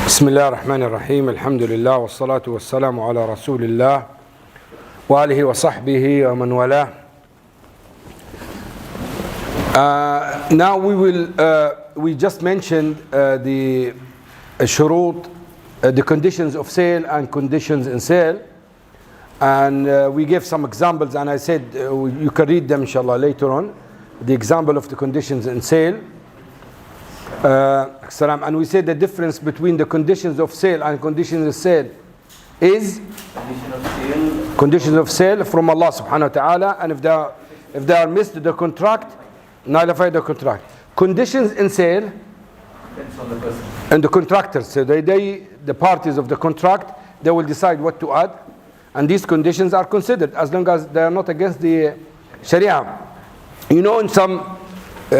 بسم الله الرحمن الرحيم الحمد لله والصلاة والسلام على رسول الله وآله وصحبه ومن والاه. Now we just mentioned the shurut, the conditions of sale and conditions in sale, and we gave some examples, and I said you can read them inshallah later on, the example of the conditions in sale. And we said the difference between the conditions of sale and conditions of sale is conditions of sale from Allah subhanahu wa ta'ala, and if they are missed the contract, nullify the contract. Conditions in sale depends on the person and the contractors, so the parties of the contract, they will decide what to add, and these conditions are considered as long as they are not against the Sharia. You know, in some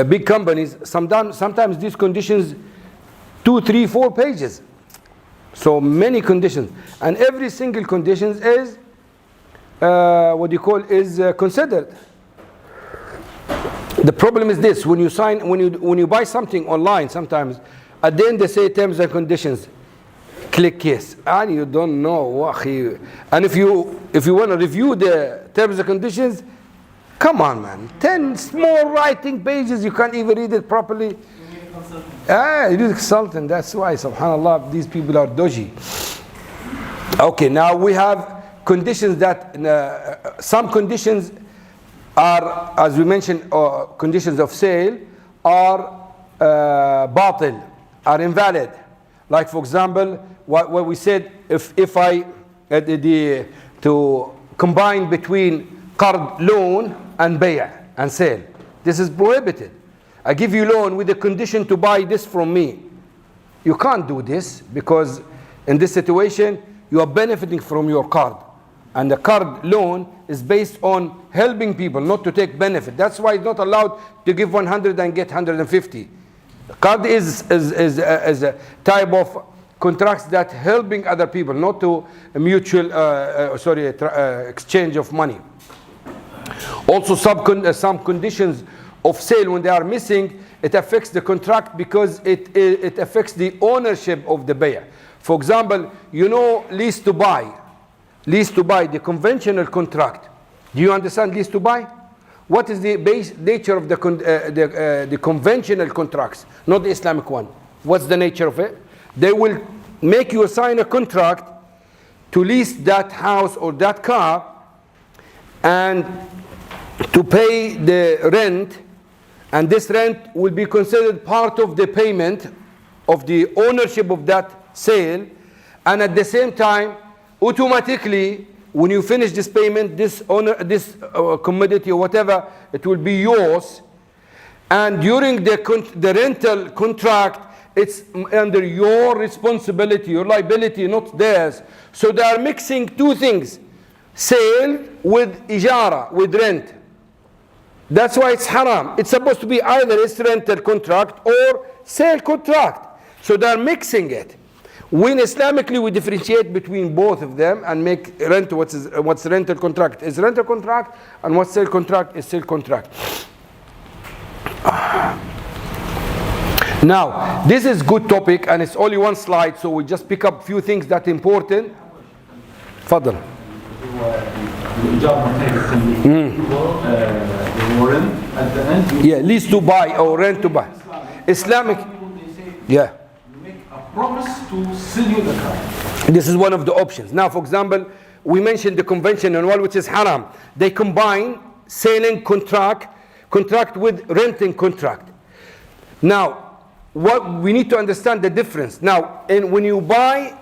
big companies, sometimes these conditions 2, 3, 4 pages, so many conditions, and every single condition is considered. The problem is this: when you buy something online, sometimes at the end they say terms and conditions, click yes, and you don't know. And if you want to review the terms and conditions, come on, man, 10 small writing pages, you can't even read it properly. You need a consultant. That's why, subhanallah, these people are dodgy. Okay, now we have conditions that some conditions are, as we mentioned, conditions of sale are batil, are invalid. Like for example, what we said, if I to combine between qard, loan, and bay' and sale, this is prohibited. I give you loan with the condition to buy this from me. You can't do this, because in this situation you are benefiting from your qard, and the qard loan is based on helping people, not to take benefit. That's why it's not allowed to give 100 and get 150. Qard is a type of contracts that helping other people, not to a mutual exchange of money. Also, some conditions of sale, when they are missing, it affects the contract because it affects the ownership of the buyer. For example, you know, lease to buy, the conventional contract. Do you understand lease to buy? What is the base nature of the conventional contracts, not the Islamic one? What's the nature of it? They will make you sign a contract to lease that house or that car, and to pay the rent, and this rent will be considered part of the payment of the ownership of that sale, and at the same time, automatically, when you finish this payment, this commodity or whatever, it will be yours, and during the rental contract, it's under your responsibility, your liability, not theirs. So they are mixing two things: sale with ijara, with rent. That's why it's haram. It's supposed to be either a rental contract or sale contract. So they're mixing it. When Islamically we differentiate between both of them and make rent what's rental contract is rental contract, and what's sale contract is sale contract. Now, this is good topic, and it's only one slide, so we just pick up few things that are important. Fadl. Yeah, lease to buy or rent to buy. Islamic. Yeah. You make a promise to sell you the car. This is one of the options. Now, for example, we mentioned the conventional one, which is haram. They combine selling contract with renting contract. Now, what we need to understand the difference. Now, when you buy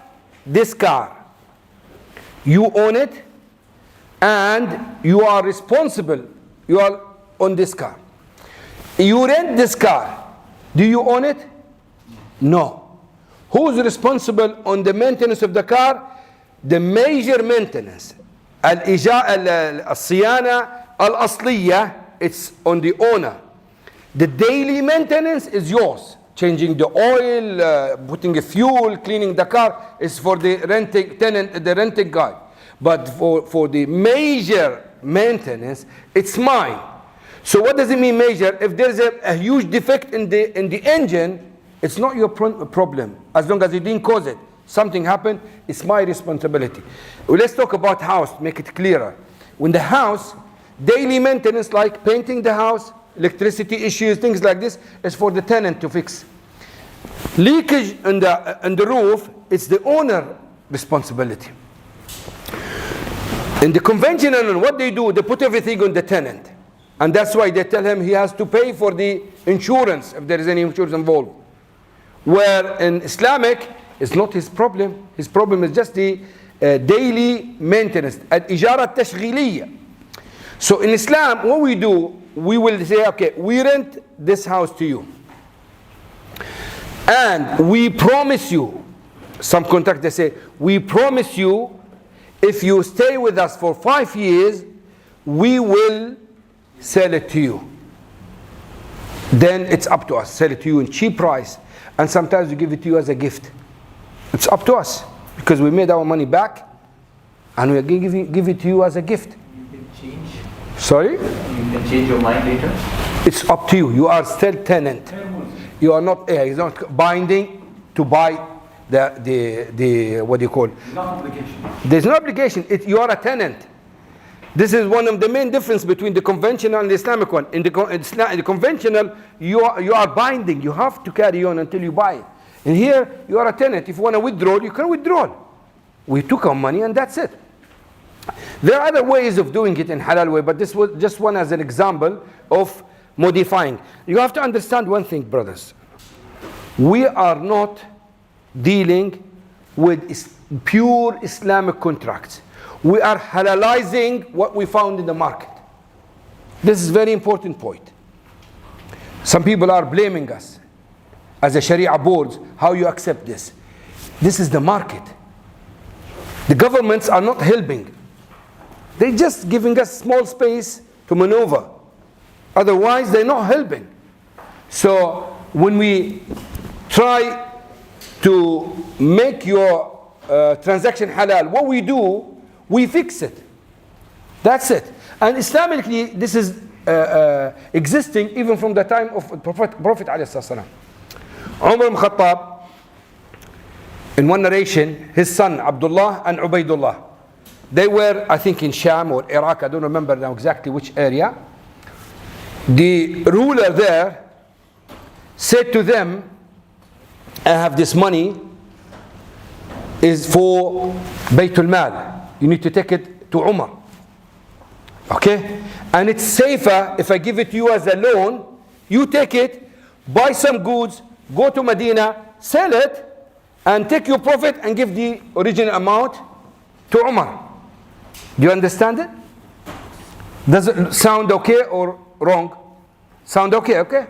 this car, you own it, and you are responsible. You are on this car. You rent this car. Do you own it? No. Who's responsible on the maintenance of the car? The major maintenance. Al-siyana al-asliya, it's on the owner. The daily maintenance is yours. Changing the oil, putting a fuel, cleaning the car is for the renting tenant, the renting guy. But for the major maintenance, it's mine. So what does it mean major? If there's a huge defect in the engine, it's not your problem. As long as you didn't cause it, something happened, it's my responsibility. Well, let's talk about house, make it clearer. When the house, daily maintenance like painting the house, electricity issues, things like this, is for the tenant to fix. Leakage in the roof, it's the owner responsibility. In the conventional, what they do, they put everything on the tenant. And that's why they tell him he has to pay for the insurance, if there is any insurance involved. Where in Islamic, it's not his problem. His problem is just the daily maintenance. Al-ijara tashghiliyya. So in Islam, what we do, we will say, okay, we rent this house to you. And we promise you, some contract they say, we promise you, if you stay with us for 5 years, we will sell it to you. Then it's up to us. Sell it to you in cheap price. And sometimes we give it to you as a gift. It's up to us. Because we made our money back. And we are going to give it to you as a gift. You can change. Sorry? You can change your mind later. It's up to you. You are still tenant. You are not, it's not binding to buy the what do you call? No obligation. There's no obligation. You are a tenant. This is one of the main difference between the conventional and the Islamic one. In the conventional, you are binding. You have to carry on until you buy. And here, you are a tenant. If you want to withdraw, you can withdraw. We took our money and that's it. There are other ways of doing it in halal way, but this was just one as an example of modifying. You have to understand one thing, brothers. We are not dealing with pure Islamic contracts. We are halalizing what we found in the market. This is a very important point. Some people are blaming us as a Sharia board, how you accept this. This is the market. The governments are not helping. They're just giving us small space to maneuver. Otherwise, they're not helping. So when we try to make your transaction halal, what we do, we fix it. That's it. And Islamically, this is existing even from the time of Prophet ﷺ. Umar ibn Khattab, in one narration, his son Abdullah and Ubaidullah, they were, I think, in Sham or Iraq, I don't remember now exactly which area. The ruler there said to them, I have this money, is for Baytul Mal. You need to take it to Umar. Okay? And it's safer if I give it to you as a loan. You take it, buy some goods, go to Medina, sell it, and take your profit and give the original amount to Umar. Do you understand it? Does it sound okay or wrong? Sound okay, okay?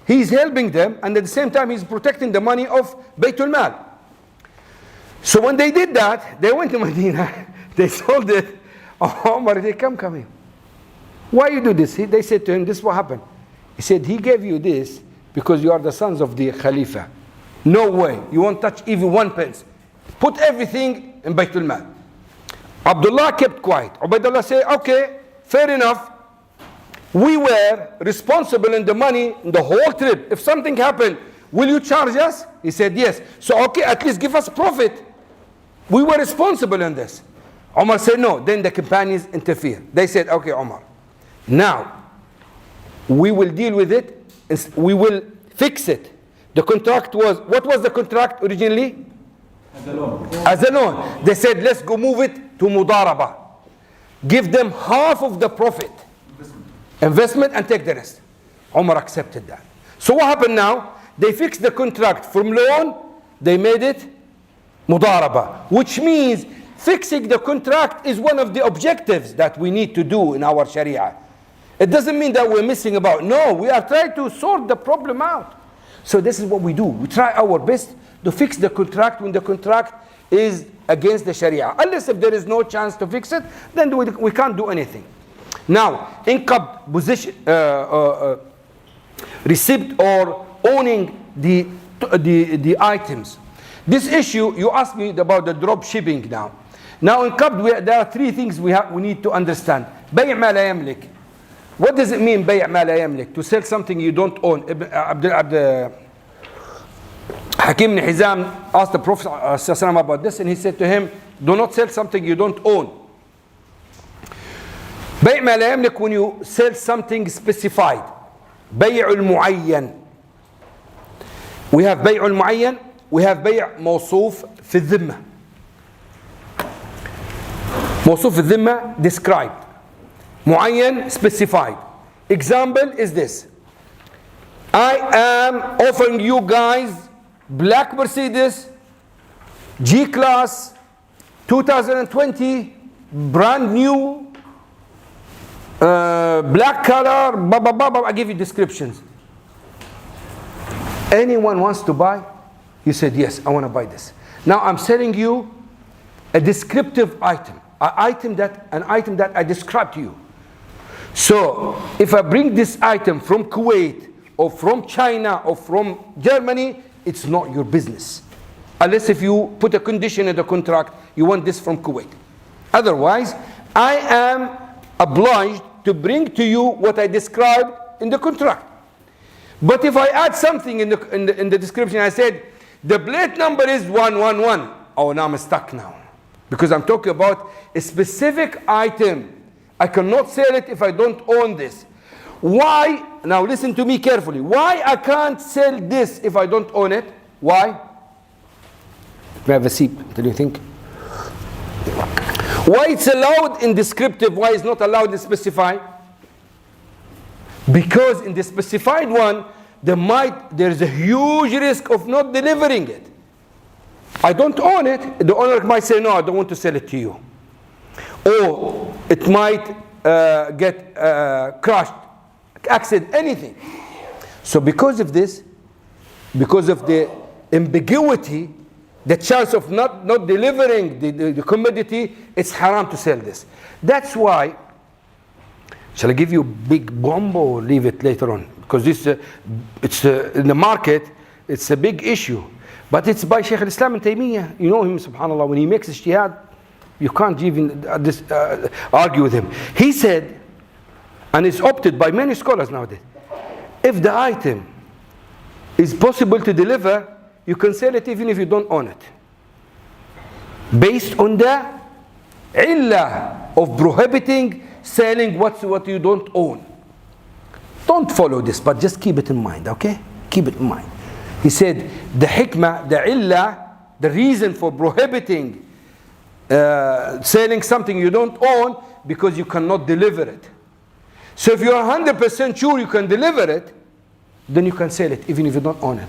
He's helping them, and at the same time he's protecting the money of Baytul Mal. So when they did that, they went to Medina, they sold it. Oh, Umar, they come here. Why you do this? They said to him, this is what happened. He said, he gave you this because you are the sons of the Khalifa. No way. You won't touch even 1 pence. Put everything in Baytul Mal. Abdullah kept quiet. Ubaidullah said, okay, fair enough. We were responsible in the money in the whole trip. If something happened, will you charge us? He said, yes. So, okay, at least give us profit. We were responsible in this. Umar said, no. Then the companions interfered. They said, okay, Umar, now we will deal with it. We will fix it. The contract was, what was the contract originally? As a loan. As a loan. They said, let's go move it to Mudaraba. Give them half of the profit. Investment and take the rest. Umar accepted that. So what happened now? They fixed the contract from loan, they made it Mudaraba. Which means fixing the contract is one of the objectives that we need to do in our Sharia. It doesn't mean that we're missing about. No, we are trying to sort the problem out. So this is what we do. We try our best to fix the contract when the contract is against the Sharia. Unless if there is no chance to fix it, then we can't do anything. Now, in-qabd position, receipt or owning the items. This issue, you asked me about the drop shipping now. Now in qabd, there are 3 things we need to understand. بيع ما لا يملك. What does it mean, بيع ما لا يملك? To sell something you don't own. Hakim ibn Hizam asked the Prophet ﷺ about this, and he said to him, do not sell something you don't own. بيع ما لا يملك, when you sell something specified. بيع المعين. We have بيع المعين, we have بيع موصوف في الذمة. موصوف في الذمة described. معين specified. Example is this. I am offering you guys black Mercedes G-Class 2020 brand new black color, blah, blah, blah, blah. I give you descriptions. Anyone wants to buy? You said, yes, I want to buy this. Now I'm selling you a descriptive item, an item that I described to you. So if I bring this item from Kuwait or from China or from Germany, it's not your business. Unless if you put a condition in the contract, you want this from Kuwait. Otherwise, I am obliged to bring to you what I described in the contract. But if I add something in the description, I said, the plate number is 111. Oh, now I'm stuck now. Because I'm talking about a specific item. I cannot sell it if I don't own this. Why? Now listen to me carefully. Why I can't sell this if I don't own it? Why? May I have a seat? Do you think? Why it's allowed in descriptive, why it's not allowed in specified? Because in the specified one, there is a huge risk of not delivering it. I don't own it. The owner might say, no, I don't want to sell it to you. Or it might get crushed, accident, anything. So because of this, because of the ambiguity, the chance of not delivering the commodity, it's haram to sell this. That's why, shall I give you a big bomb or leave it later on? Because this, it's in the market, it's a big issue. But it's by Sheikh al-Islam and Taymiyyah. You know him, subhanAllah, when he makes ijtihad, you can't even argue with him. He said, and it's opted by many scholars nowadays, if the item is possible to deliver, you can sell it even if you don't own it. Based on the illah of prohibiting selling what you don't own. Don't follow this, but just keep it in mind, okay? Keep it in mind. He said, the hikmah, the illah, the reason for prohibiting selling something you don't own, because you cannot deliver it. So if you are 100% sure you can deliver it, then you can sell it even if you don't own it.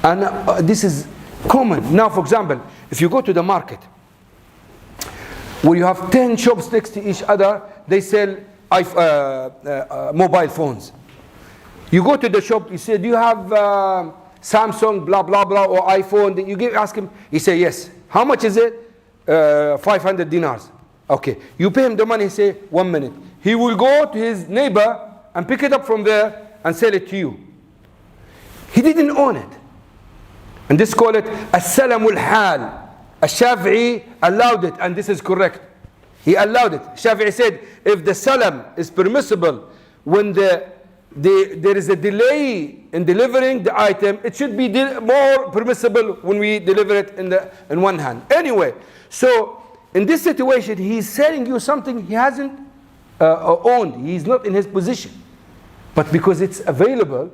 And this is common. Now, for example, if you go to the market, where you have 10 shops next to each other, they sell mobile phones. You go to the shop, you say, do you have Samsung, blah, blah, blah, or iPhone? You ask him, he say, yes. How much is it? 500 dinars. Okay. You pay him the money, he say, 1 minute. He will go to his neighbor and pick it up from there and sell it to you. He didn't own it. And this call it as-salamul hal. Al-Shafi'i allowed it, and this is correct. He allowed it. Shafi'i said, if the salam is permissible when there is a delay in delivering the item, it should be more permissible when we deliver it in one hand. Anyway, so in this situation, he's selling you something he hasn't owned. He's not in his position. But because it's available,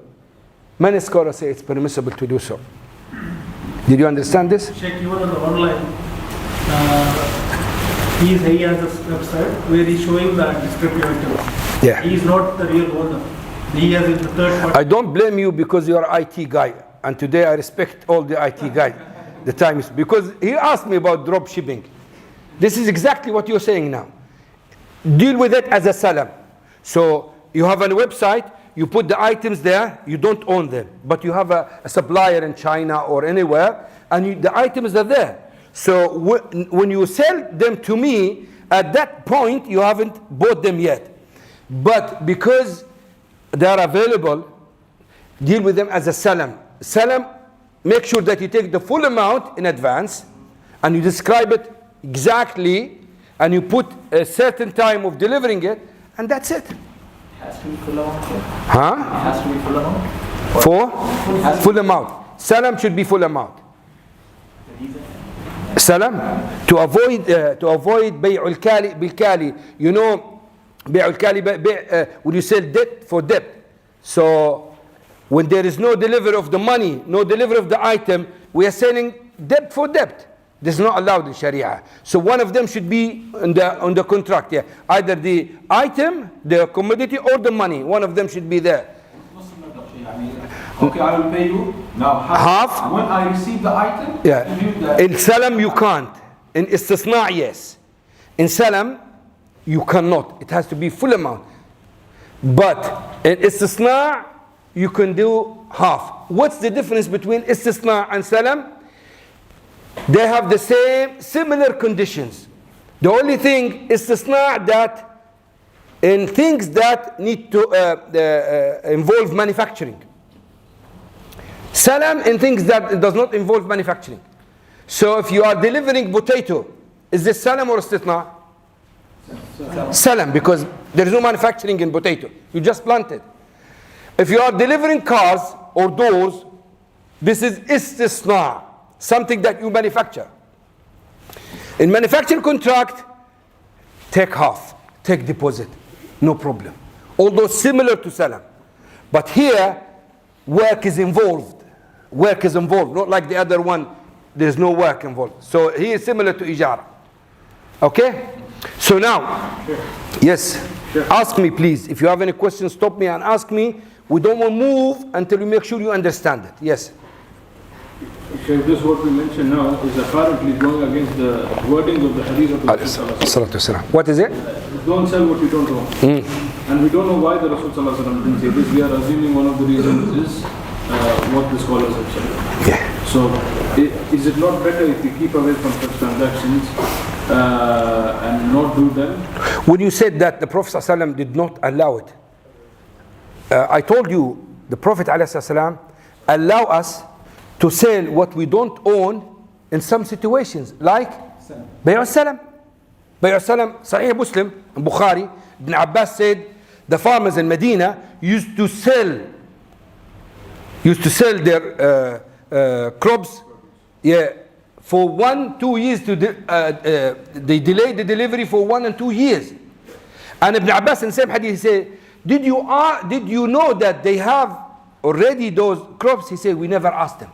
many scholars say it's permissible to do so. Did you understand this? Sheikh, even on the online, he has a website where he's showing the descriptive items. Yeah. He is not the real owner. He has the third party. I don't blame you because you're an IT guy. And today I respect all the IT guys. The time is, because he asked me about drop shipping. This is exactly what you're saying now. Deal with it as a salam. So you have a website, you put the items there, you don't own them. But you have a supplier in China or anywhere, and the items are there. So when you sell them to me, at that point you haven't bought them yet. But because they are available, deal with them as a salam. Salam, make sure that you take the full amount in advance and you describe it exactly and you put a certain time of delivering it, and that's it. It has to be full amount. Huh? It has to be full amount. For full amount. Salam should be full amount. Salam, to avoid bay'ul kali bil kali. You know, bay'ul kali, when you sell debt for debt. So when there is no delivery of the money, no delivery of the item, we are selling debt for debt. This is not allowed in Sharia. So one of them should be on the contract. Yeah, either the item, the commodity, or the money. One of them should be there. Okay, I will pay you now Half? When I receive the item, Yeah. In salam you can't. In istisna, yes. In salam you cannot. It has to be full amount. But in istisna you can do half. What's the difference between istisna and salam? They have the similar conditions. The only thing istisna that in things that need to involve manufacturing. Salam in things that does not involve manufacturing. So if you are delivering potato, is this salam or istisna? Salam, because there is no manufacturing in potato. You just plant it. If you are delivering cars or doors, this is istisna, something that you manufacture. In manufacturing contract, take half, take deposit, no problem. Although similar to salam. But here, work is involved. Work is involved, not like the other one, there's no work involved. So he is similar to ijara. Okay? So now, yes, ask me please. If you have any questions, stop me and ask me. We don't want to move until we make sure you understand it. Yes? Okay, this what we mentioned now is apparently going against the wording of the hadith of the Rasul. What is it? Don't sell what you don't own. And we don't know why the Rasul didn't say this. We are assuming one of the reasons is what the scholars have said. Yeah. So, is it not better if we keep away from such transactions and not do them? When you said that the Prophet ﷺ did not allow it, I told you the Prophet ﷺ allow us to sell what we don't own in some situations, like Bay'u Salam. Bay'u Salam, Sahih Muslim, in Bukhari, Ibn Abbas said the farmers in Medina used to sell their crops, for 1-2 years. They delayed the delivery for 1 and 2 years. And Ibn Abbas in the same hadith, he said, did you know that they have already those crops? He said, we never asked them.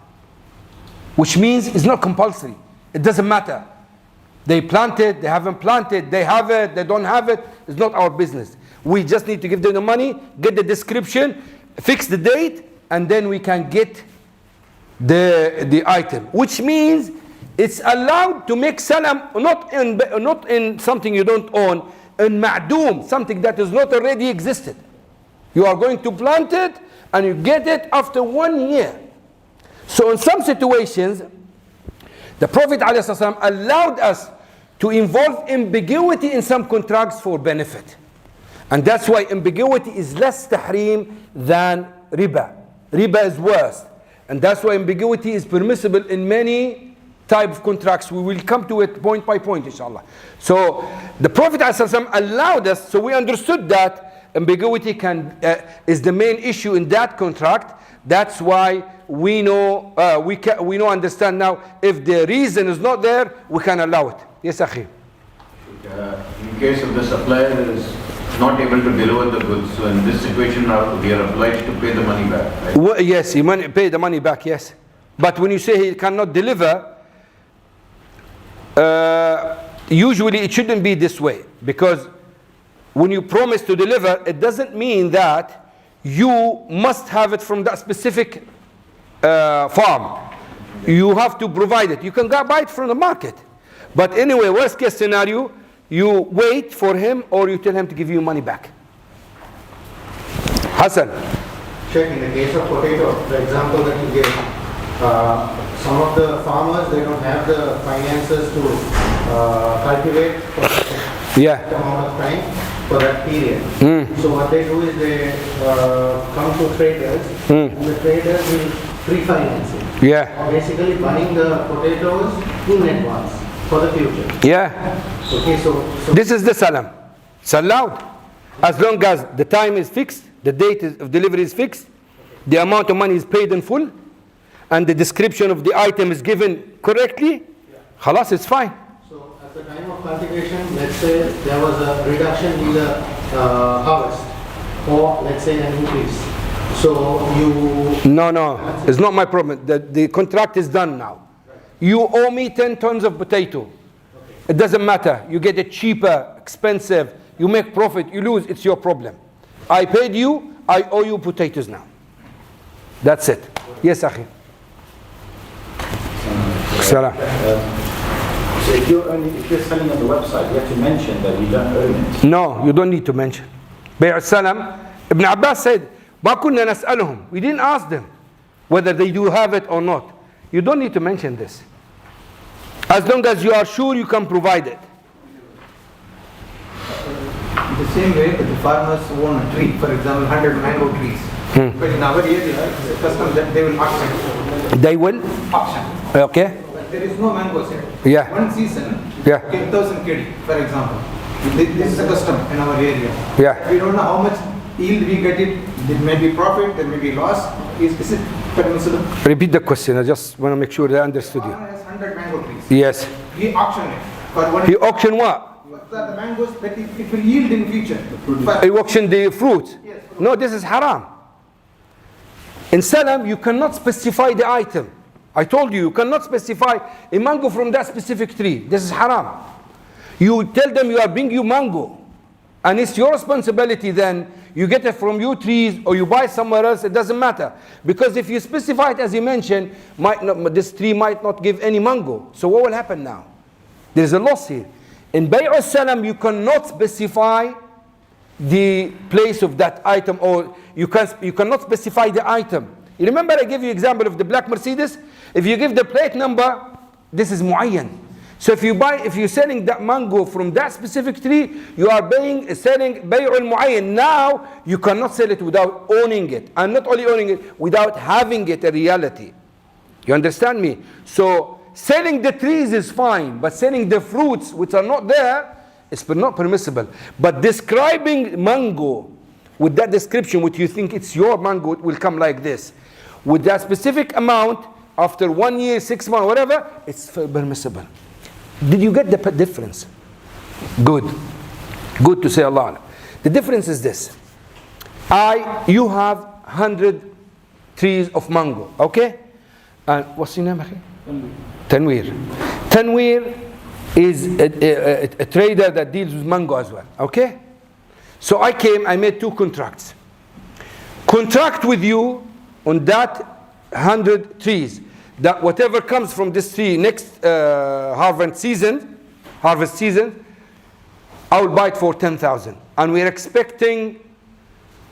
Which means it's not compulsory. It doesn't matter. They planted, they haven't planted, they have it, they don't have it. It's not our business. We just need to give them the money, get the description, fix the date, and then we can get the item. Which means it's allowed to make salam not in something you don't own, in ma'doom, something that is not already existed. You are going to plant it and you get it after 1 year. So in some situations, the Prophet ﷺ allowed us to involve ambiguity in some contracts for benefit. And that's why ambiguity is less tahrim than riba. Riba is worse. And that's why ambiguity is permissible in many types of contracts. We will come to it point by point, inshallah. So the Prophet ﷺ allowed us, so we understood that ambiguity is the main issue in that contract. That's why we know, understand now, if the reason is not there, we can allow it. Yes, Akhi. In case of the supplier is not able to deliver the goods, so in this situation we are obliged to pay the money back, right? Well, yes, he pay the money back, yes. But when you say he cannot deliver, usually it shouldn't be this way. Because when you promise to deliver, it doesn't mean that you must have it from that specific farm. You have to provide it. You can go buy it from the market. But anyway, worst case scenario, you wait for him or you tell him to give you money back. Hassan. Sheikh, in the case of potato, the example that you gave, some of the farmers, they don't have the finances to cultivate for that amount of time for that period. So what they do is they come to traders and the traders will pre-finance it. Yeah. Basically buying the potatoes in advance for the future. Yeah. Okay, so This is the salam. It's allowed. As long as the time is fixed, the date of delivery is fixed, the amount of money is paid in full, and the description of the item is given correctly, khalas, it's fine. So at the time of cultivation, let's say there was a reduction in the harvest, or let's say an increase. So you... No, it's not my problem. The contract is done now. You owe me 10 tons of potato. It doesn't matter. You get it cheaper, expensive, you make profit, you lose, it's your problem. I paid you, I owe you potatoes now. That's it. Yes, Akhi. Salam. So if you're selling on the website, you have to mention that you don't own it. No, you don't need to mention. بيع السلم, Ibn Abbas said, ما كنا نسألهم. We didn't ask them whether they do have it or not. You don't need to mention this. As long as you are sure you can provide it. The same way that the farmers own a tree, for example, 100 mango trees. But in our area, it's a custom that they will auction. They will? Auction. Okay. But there is no mangoes here. Yeah. One season, Yeah. 10,000 kg, for example. This is a custom in our area. Yeah. We don't know how much yield we get it. There may be profit, there may be loss. Is it permissible? Repeat the question. I just want to make sure I understood you. Farmer has 100 mango trees. Yes. He auctioned it for one. He auctioned what? The mangoes that it will yield in future. He auctioned the fruit. No, this is haram. In Salam, you cannot specify the item. I told you, you cannot specify a mango from that specific tree. This is haram. You tell them you are bringing you mango. And it's your responsibility then. You get it from your trees or you buy somewhere else, it doesn't matter. Because if you specify it as you mentioned, this tree might not give any mango. So what will happen now? There is a loss here. In Bay'u Salam, you cannot specify the place of that item, or you cannot specify the item. You remember I gave you example of the black Mercedes? If you give the plate number, this is mu'ayyan. So if you're selling that mango from that specific tree, you are selling Bay'ul Mu'ayyan. Now, you cannot sell it without owning it. And not only owning it, without having it a reality. You understand me? So, selling the trees is fine, but selling the fruits which are not there is not permissible. But describing mango with that description, which you think it's your mango, it will come like this. With that specific amount, after 1 year, 6 months, whatever, it's permissible. Did you get the difference? Good. Good to say Allah. The difference is this. You have 100 trees of mango, okay? And what's your name, Akhi? Tanweer. Tanweer is a trader that deals with mango as well, okay? So I made 2 contracts. Contract with you on that 100 trees, that whatever comes from this tree next harvest season, I will buy it for 10,000. And we're expecting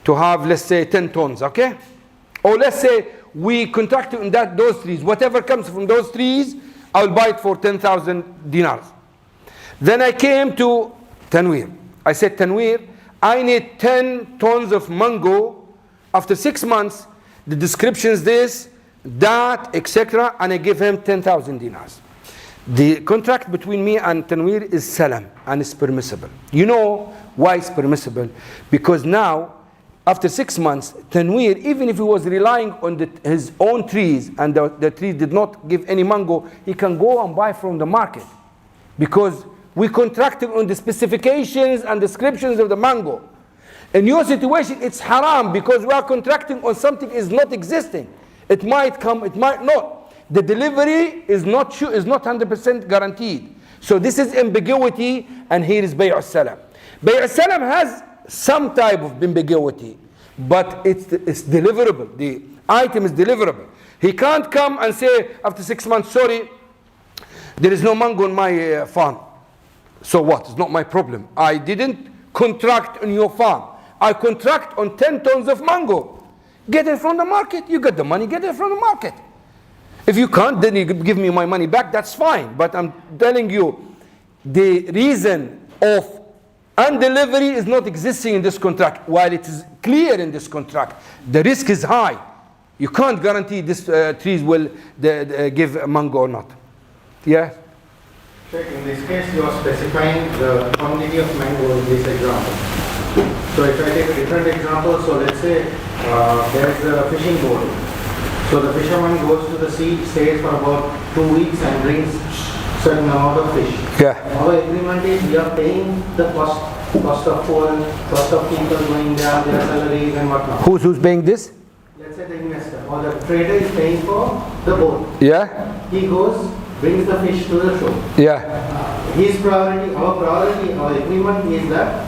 to have, let's say, 10 tons, okay? Or let's say we contract on those trees. Whatever comes from those trees, I will buy it for 10,000 dinars. Then I came to Tanweer. I said, Tanweer, I need 10 tons of mango. After 6 months, the description is this, that, etc. And I give him 10,000 dinars. The contract between me and Tanweer is salam, and it's permissible. You know why it's permissible? Because now, after 6 months, Tanweer, even if he was relying on his own trees and the tree did not give any mango, he can go and buy from the market. Because we contracted on the specifications and descriptions of the mango. In your situation, it's haram because we are contracting on something is not existing. It might come, it might not. The delivery is not 100% guaranteed. So this is ambiguity, and here is Bay'u Salam. Bay'u Salam has some type of ambiguity, but it's deliverable. The item is deliverable. He can't come and say after 6 months, sorry, there is no mango on my farm. So what? It's not my problem. I didn't contract on your farm. I contract on 10 tons of mango. Get it from the market. You get the money, get it from the market. If you can't, then you give me my money back, that's fine. But I'm telling you, the reason of undelivery is not existing in this contract, while it is clear in this contract. The risk is high. You can't guarantee this trees will give mango or not. Yeah? Sheikh, in this case, you are specifying the quantity of mango in this example. So if I take a different example, so let's say there is a fishing boat. So the fisherman goes to the sea, stays for about 2 weeks and brings certain amount of fish. Yeah. Our agreement is we are paying the cost of fuel, cost of people going there, their salaries and whatnot. Who's paying this? Let's say the investor or the trader is paying for the boat. Yeah. He goes, brings the fish to the shore. Yeah. His priority, our agreement is that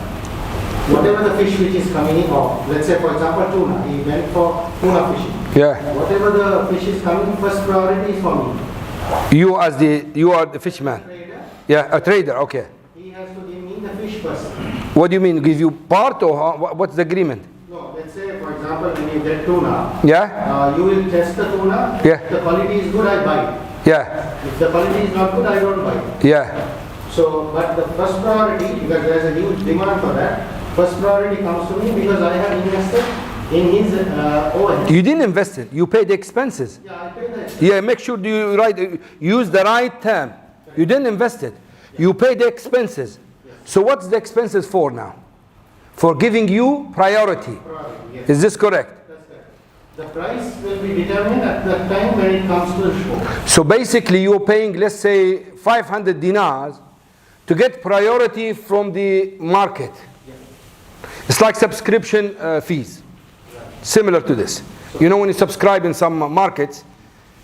whatever the fish which is coming in, or let's say for example tuna, he went for tuna fishing. Yeah. Whatever the fish is coming, first priority is for me. You are the fisherman. Trader, Yeah, a trader. Okay. he has to give me the fish first. What do you mean? Give you part or what's the agreement? No, let's say for example when you get tuna, Yeah. you will test the tuna. Yeah. If the quality is good, I buy. Yeah. If the quality is not good, I don't buy. Yeah. So, but the first priority, because there is a huge demand for that, first priority comes to me because I have invested in his overhead. You didn't invest it. You paid the expenses. Yeah, I pay that. Yeah. Make sure you use the right term. You didn't invest it. You pay the expenses. So what's the expenses for now? For giving you priority. Yes. Is this correct? That's correct. The price will be determined at the time when it comes to the show. So basically you're paying, let's say, 500 dinars to get priority from the market. It's like subscription fees. Similar to this. You know when you subscribe in some markets,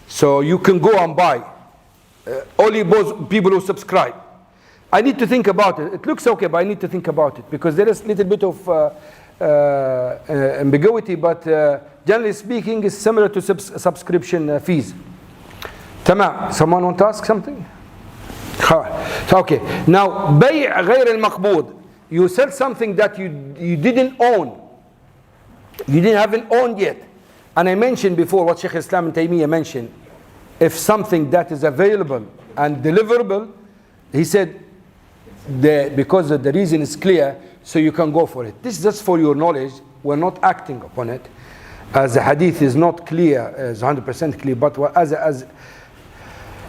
so you can go and buy. Only those people who subscribe. I need to think about it. It looks okay, but I need to think about it because there is a little bit of ambiguity, but generally speaking, it's similar to subscription fees. Tamam. Someone want to ask something? Okay. Now, بيع غير المقبوض. You sell something that you didn't own. You haven't owned yet. And I mentioned before what Sheikh Islam and Taymiyyah mentioned. If something that is available and deliverable, he said, because the reason is clear, so you can go for it. This is just for your knowledge. We're not acting upon it. As the hadith is not clear, is 100% clear, but as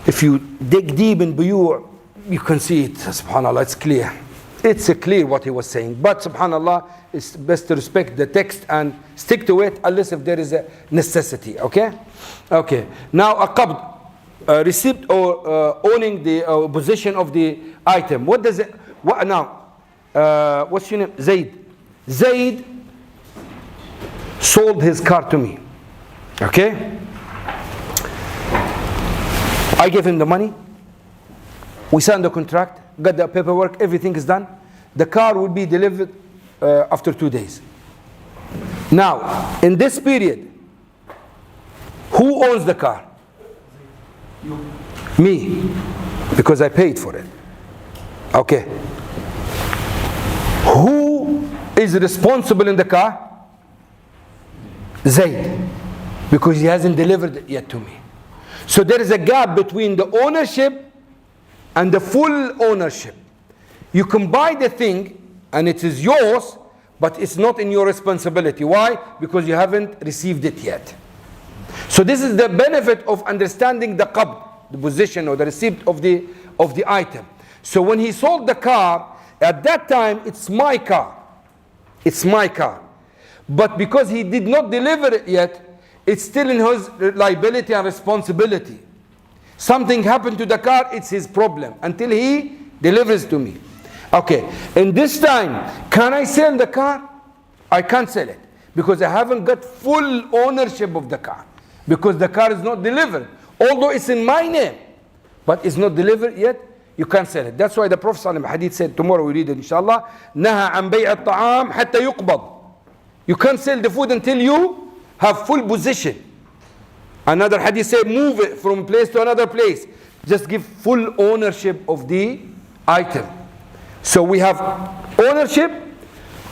if you dig deep in buyu', you can see it. Subhanallah, it's clear. It's clear what he was saying. But subhanallah, it's best to respect the text and stick to it unless if there is a necessity. Okay? Okay. Now a qabd, receipt or owning the possession of the item. What does it? What now? What's your name? Zaid. Zaid sold his car to me. Okay? I gave him the money. We signed the contract, got the paperwork, everything is done. The car will be delivered after 2 days. Now, in this period, who owns the car? You. Me, because I paid for it. Okay. Who is responsible in the car? Zaid, because he hasn't delivered it yet to me. So there is a gap between the ownership and the full ownership. You can buy the thing and it is yours, but it's not in your responsibility. Why? Because you haven't received it yet. So this is the benefit of understanding the qabd, the possession or the receipt of the item. So when he sold the car, at that time it's my car. It's my car. But because he did not deliver it yet, it's still in his liability and responsibility. Something happened to the car, it's his problem until he delivers to me. Okay, in this time, can I sell the car? I can't sell it because I haven't got full ownership of the car because the car is not delivered. Although it's in my name, but it's not delivered yet, you can't sell it. That's why the Prophet ﷺ hadith said, tomorrow we read it inshallah, نهى عن بيع الطعام حتى يقبض. You can't sell the food until you have full possession. Another hadith said, move it from place to another place. Just give full ownership of the item. So we have ownership,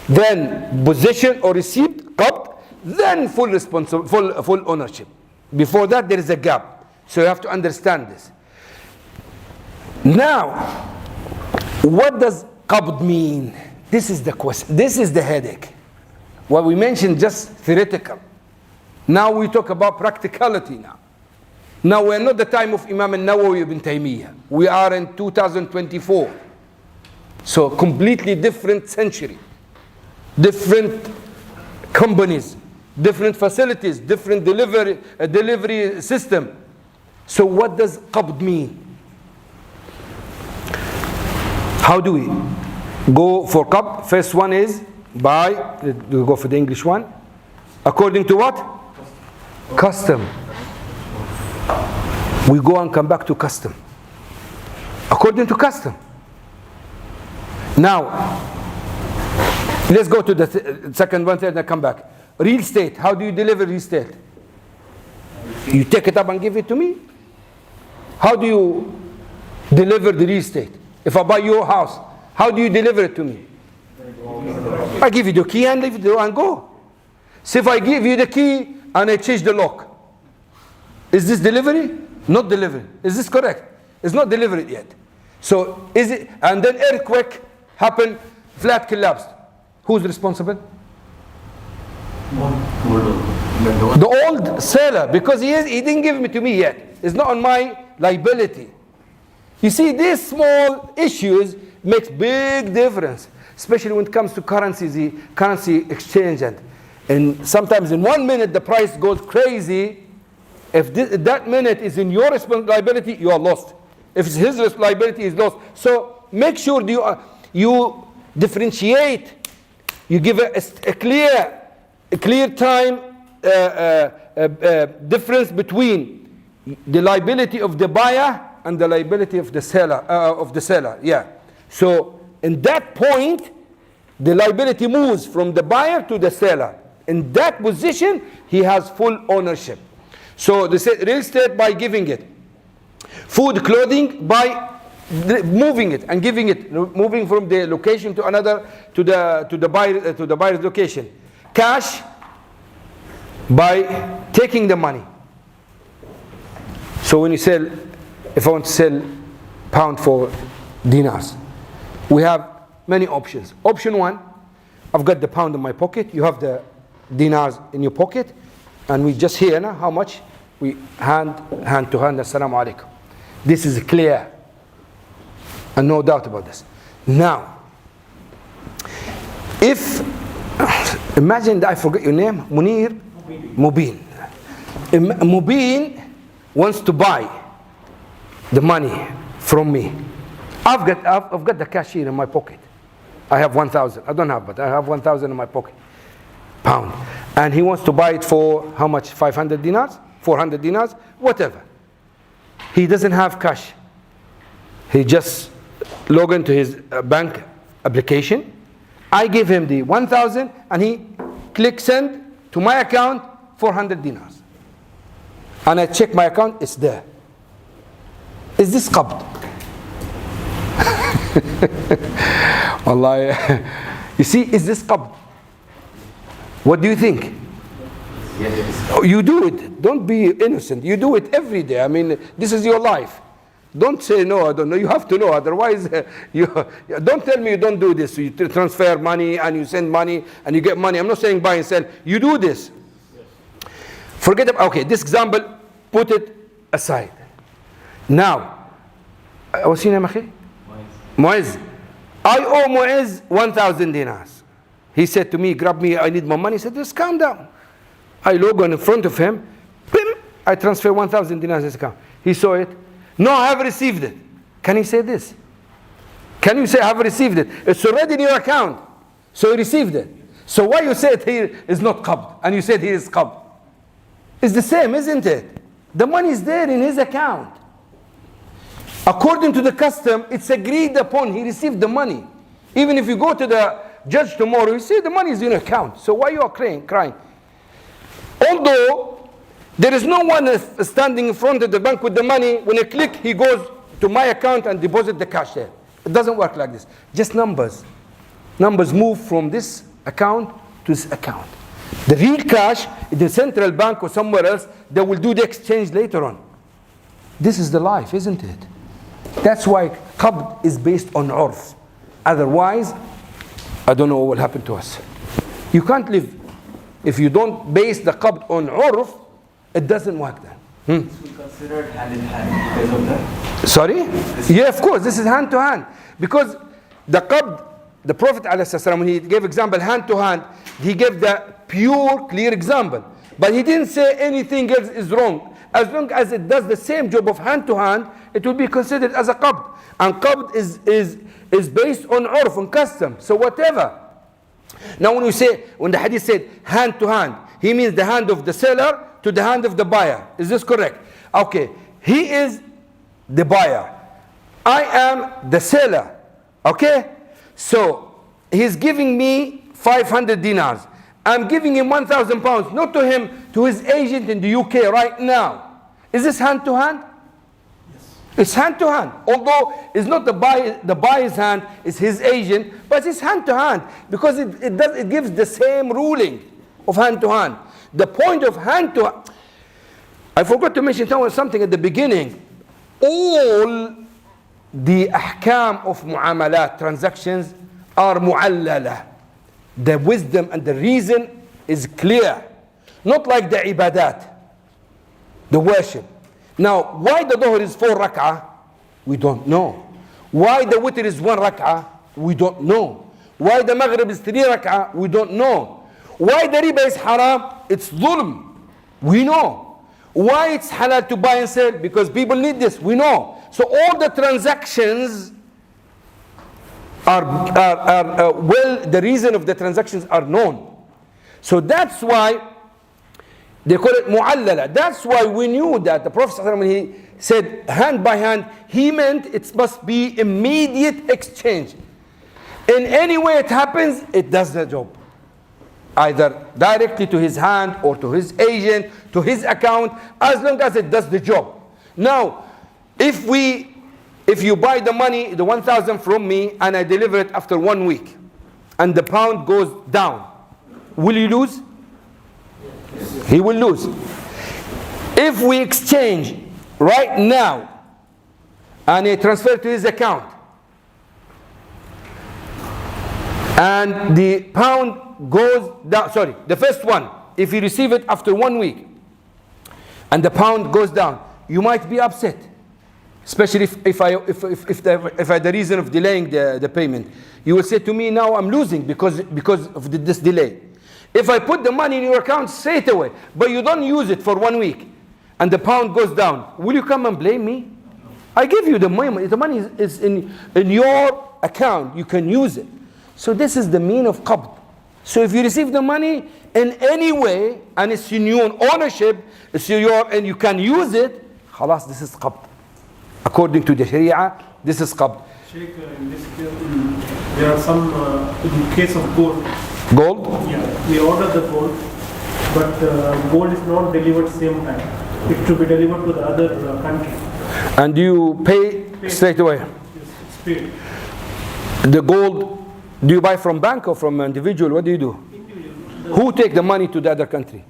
then possession or receipt, qabd, then full ownership. Before that there is a gap. So you have to understand this. Now, what does qabd mean? This is the question. This is the headache. What we mentioned just theoretical. Now we talk about practicality now. Now we are not the time of Imam al-Nawawi ibn Taymiyyah. We are in 2024. So completely different century. Different companies. different facilities, different delivery system. So what does qabd mean? How do we go for qabd? First one is by, we'll go for the English one. According to what? Custom. We go and come back to custom. According to custom. Now, let's go to the second one, third, and come back. Real estate. How do you deliver real estate? You take it up and give it to me. How do you deliver the real estate? If I buy your house, how do you deliver it to me? I give you the key and leave it and go. So if I give you the key and I change the lock, is this delivery? Not delivery. Is this correct? It's not delivered yet. So is it? And then earthquake happened, flat collapsed. Who's responsible? The old seller, because he didn't give it to me yet. It's not on my liability. You see, these small issues makes big difference, especially when it comes to currencies, the currency exchange, and sometimes in 1 minute the price goes crazy. If that minute is in your liability, you are lost. If it's his liability, is lost. So make sure you differentiate. You give a clear time difference between the liability of the buyer and the liability of the seller. Yeah. So in that point, the liability moves from the buyer to the seller. In that position, he has full ownership. So the real estate by giving it, food, clothing by moving it and giving it, moving from the location to another, to the buyer's location. Cash by taking the money. So when you sell, if I want to sell pound for dinars, we have many options. Option one, I've got the pound in my pocket, you have the dinars in your pocket, and we just hear now how much we hand to hand. Assalamu alaikum. This is clear, and no doubt about this. Now, if imagine that I forget your name, Munir, Mubin. Mubin wants to buy the money from me. I've got the cash here in my pocket. I have 1,000. I don't have, but I have 1,000 in my pocket, pound. And he wants to buy it for how much? 500 dinars? 400 dinars? Whatever. He doesn't have cash. He just log into his bank application. I give him the 1,000 and he click send to my account 400 dinars. And I check my account, it's there. Is this qabd? Wallahi. You see, is this qabd? What do you think? Yes, it is. Oh, you do it. Don't be innocent. You do it every day. I mean, this is your life. Don't say, no, I don't know. You have to know. Otherwise, don't tell me you don't do this. You transfer money and you send money and you get money. I'm not saying buy and sell. You do this. Forget about, okay, this example, put it aside. Now, what's your name, Akhi? Mu'izz. I owe Mu'izz 1,000 dinars. He said to me, grab me, I need more money. He said, just calm down. I log on in front of him. Bim, I transfer 1,000 dinars in his account. He saw it. No, I have received it. Can he say this? Can you say I have received it? It's already in your account. So he received it. So why you say it here is not qabd and you said here is qabd? It's the same, isn't it? The money is there in his account. According to the custom, it's agreed upon. He received the money. Even if you go to the judge tomorrow, you say the money is in your account. So why you are crying? Although there is no one standing in front of the bank with the money, when you click, he goes to my account and deposit the cash there. It doesn't work like this. Just numbers. Numbers move from this account to this account. The real cash, the central bank or somewhere else, they will do the exchange later on. This is the life, isn't it? That's why qabd is based on urf. Otherwise, I don't know what will happen to us. You can't live. If you don't base the qabd on urf, it doesn't work then. This will be considered hand in hand because of that. Sorry? Yeah, of course, this is hand to hand. Because the qabd, the Prophet ﷺ, when he gave example hand to hand, he gave the pure, clear example. But he didn't say anything else is wrong. As long as it does the same job of hand to hand, it will be considered as a qabd. And qabd is based on urf, on custom. So whatever. Now when the hadith said hand to hand, he means the hand of the seller to the hand of the buyer. Is this correct? Okay. He is the buyer. I am the seller. Okay? So he's giving me 500 dinars. I'm giving him 1,000 pounds, not to him, to his agent in the UK right now. Is this hand to hand? Yes. It's hand to hand. Although it's not the buyer's hand, it's his agent, but it's hand to hand because it gives the same ruling of hand to hand. The point of hand to hand, I forgot to mention something at the beginning. All the ahkam of mu'amalat, transactions, are mu'allala. The wisdom and the reason is clear. Not like the ibadat, the worship. Now, why the dhuhr is 4 rak'ah? We don't know. Why the witr is 1 rak'ah? We don't know. Why the maghrib is 3 rak'ah? We don't know. Why the riba is haram? It's dhulm. We know. Why it's halal to buy and sell? Because people need this. We know. So all the transactions the reason of the transactions are known. So that's why they call it mu'allala. That's why we knew that the Prophet ﷺ, when he said hand by hand, he meant it must be immediate exchange. In any way it happens, it does the job. Either directly to his hand or to his agent, to his account, as long as it does the job. Now, if you buy the money, the 1,000 from me, and I deliver it after 1 week, and the pound goes down, will you lose? Yes. He will lose. If we exchange right now, and I transfer to his account, and the pound goes down, sorry, the first one, if you receive it after 1 week, and the pound goes down, you might be upset. Especially if I had the reason of delaying the payment. You will say to me, now I'm losing because of this delay. If I put the money in your account straight away, but you don't use it for 1 week, and the pound goes down, will you come and blame me? I give you the money. The money is in your account. You can use it. So this is the mean of qabd. So if you receive the money in any way, and it's in your ownership, it's your, and you can use it, khalas, this is qabd. According to the Sharia, this is qabd. Sheikh, in this case, there are some, in case of gold. Gold? Yeah, we order the gold, but gold is not delivered same time. It should be delivered to the other country. And you pay straight away? It's paid. The gold, do you buy from bank or from individual? What do you do? Individual. Who take the money to the other country?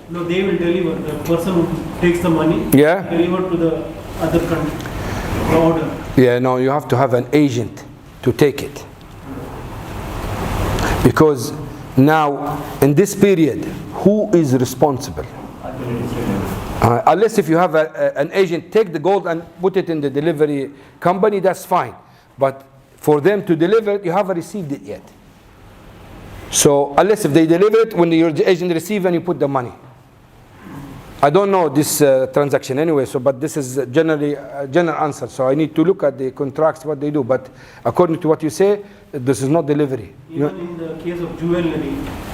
No, they will deliver. The person who takes the money, yeah, deliver to the other country, the order. Yeah, no, you have to have an agent to take it. Because now, in this period, who is responsible? Unless if you have an agent take the gold and put it in the delivery company, that's fine. But for them to deliver it, you haven't received it yet. So unless if they deliver it, when your agent receives and you put the money. I don't know this transaction anyway, so but this is generally a general answer. So I need to look at the contracts, what they do. But according to what you say, this is not delivery. Even in the case of jewelry,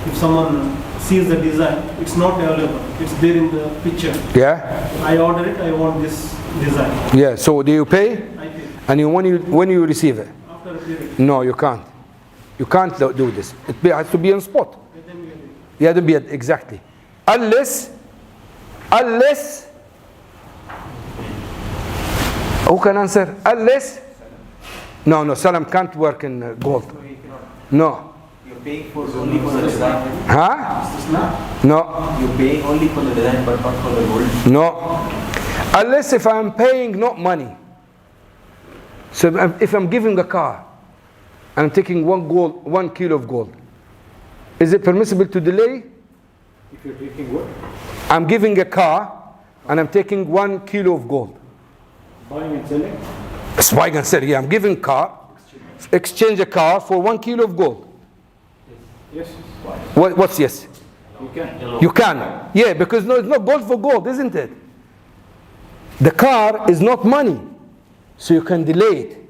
if someone sees the design, it's not available. It's there in the picture. Yeah. I order it. I want this design. Yeah. So do you pay? I pay. And when you receive it? After a period. No, you can't. You can't do this. It has to be on spot. Yeah, be exactly. Unless, who can answer? Unless, no, salam can't work in gold. No. You're paying only for the design. Huh? No. You're paying only for the design, but not for the gold. No. Unless if I'm paying not money. So if I'm giving a car, and I'm taking 1 kilo of gold, is it permissible to delay? If you're taking what? I'm giving a car and I'm taking 1 kilo of gold. Buying and selling? It's buying and selling. Yeah, I'm giving car, exchange a car for 1 kilo of gold. Yes. What's yes? You can. You can. Yeah, because no, it's not gold for gold, isn't it? The car is not money, so you can delay it.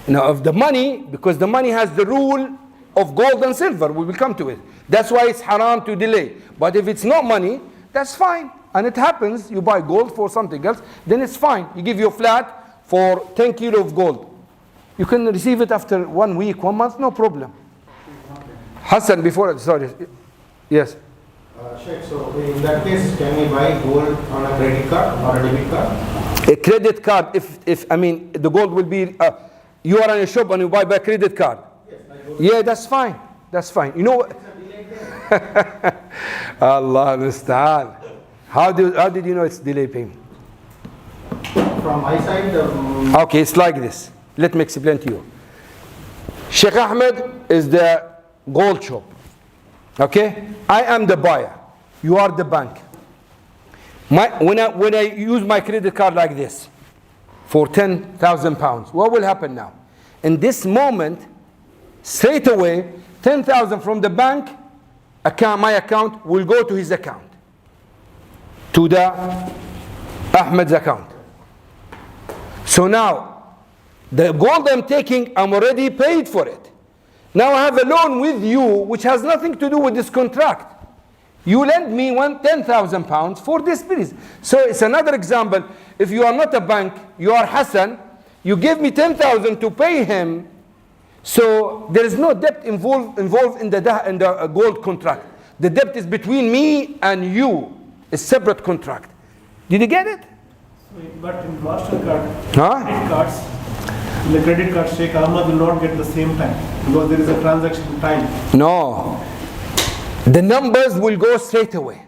Now, of the money, because the money has the rule of gold and silver, we will come to it. That's why it's haram to delay. But if it's not money, that's fine. And it happens, you buy gold for something else, then it's fine. You give your flat for 10 kilo of gold. You can receive it after 1 week, 1 month, no problem. Hassan, before, sorry. Yes. Sheikh, so in that case, can we buy gold on a credit card or a debit card? A credit card, if I mean, the gold will be, you are in a shop and you buy by credit card. Yes, I go. Yeah, that's fine. That's fine. You know what? Allah musta'an. How did you know it's delay payment? From my side, Okay, it's like this. Let me explain to you. Sheikh Ahmed is the gold shop. Okay? I am the buyer. You are the bank. When I use my credit card like this for 10,000 pounds, what will happen now? In this moment, straight away, 10,000 from the bank account, my account, will go to his account. To the Ahmed's account. So now, the gold I'm taking, I'm already paid for it. Now I have a loan with you which has nothing to do with this contract. You lend me 10,000 pounds for this period. So it's another example. If you are not a bank, you are Hassan, you give me 10,000 to pay him, so there is no debt involved in the gold contract. The debt is between me and you. A separate contract. Did you get it? But in MasterCard, Huh? credit cards, the credit card, Sheikh Ahmad will not get the same time because there is a transaction time. No. The numbers will go straight away.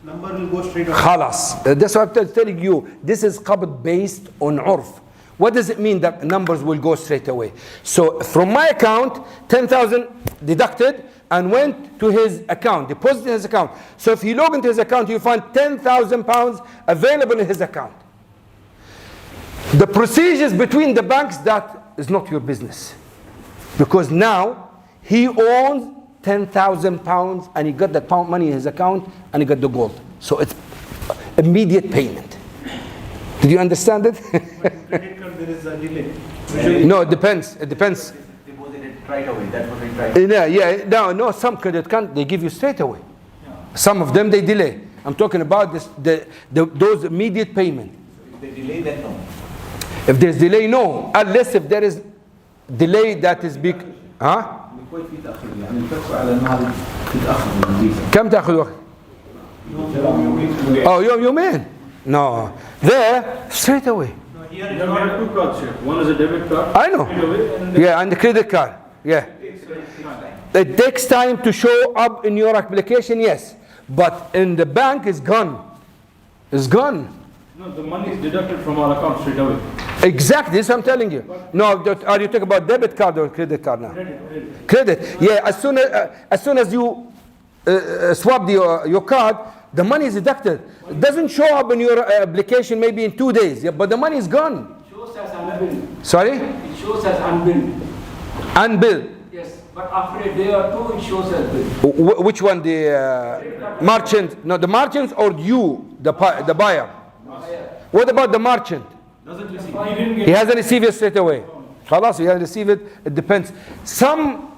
Number will go straight away. Khalas. That's what I'm telling you. This is qabd based on urf. What does it mean that numbers will go straight away? So from my account, 10,000 deducted and went to his account, deposited in his account. So if you log into his account, you find 10,000 pounds available in his account. The procedures between the banks, that is not your business. Because now he owns 10,000 pounds and he got that pound money in his account and he got the gold. So it's immediate payment. Did you understand it? Credit card, there is a delay. No, it depends. It depends. Deposit it right away. That's what we try. Yeah, no, some credit card they give you straight away. Some of them they delay. I'm talking about those immediate payment. If they delay, then no. If there's delay, no. Unless if there is delay that is big. ها؟ كم تاخذ وقت؟ يوم يومين. No. There, straight away. We have two cards here. One is a debit card. I know. Yeah, and the credit card. Yeah. It takes time to show up in your application, yes. But in the bank, it's gone. It's gone. No, the money is deducted from our account straight away. Exactly, this I'm telling you. No, are you talking about debit card or credit card now? Credit. Yeah, as soon as you swap your card, the money is deducted. It doesn't show up in your application maybe in 2 days, yeah, but the money is gone. It shows as unbilled. Sorry? It shows as unbilled. Unbilled. Yes, but after a day or two, it shows as billed. Which one? The merchant? No, the merchant or you, the buyer? What about the merchant? Doesn't receive. He hasn't received it straight away. Khalas, he hasn't received it. It depends. Some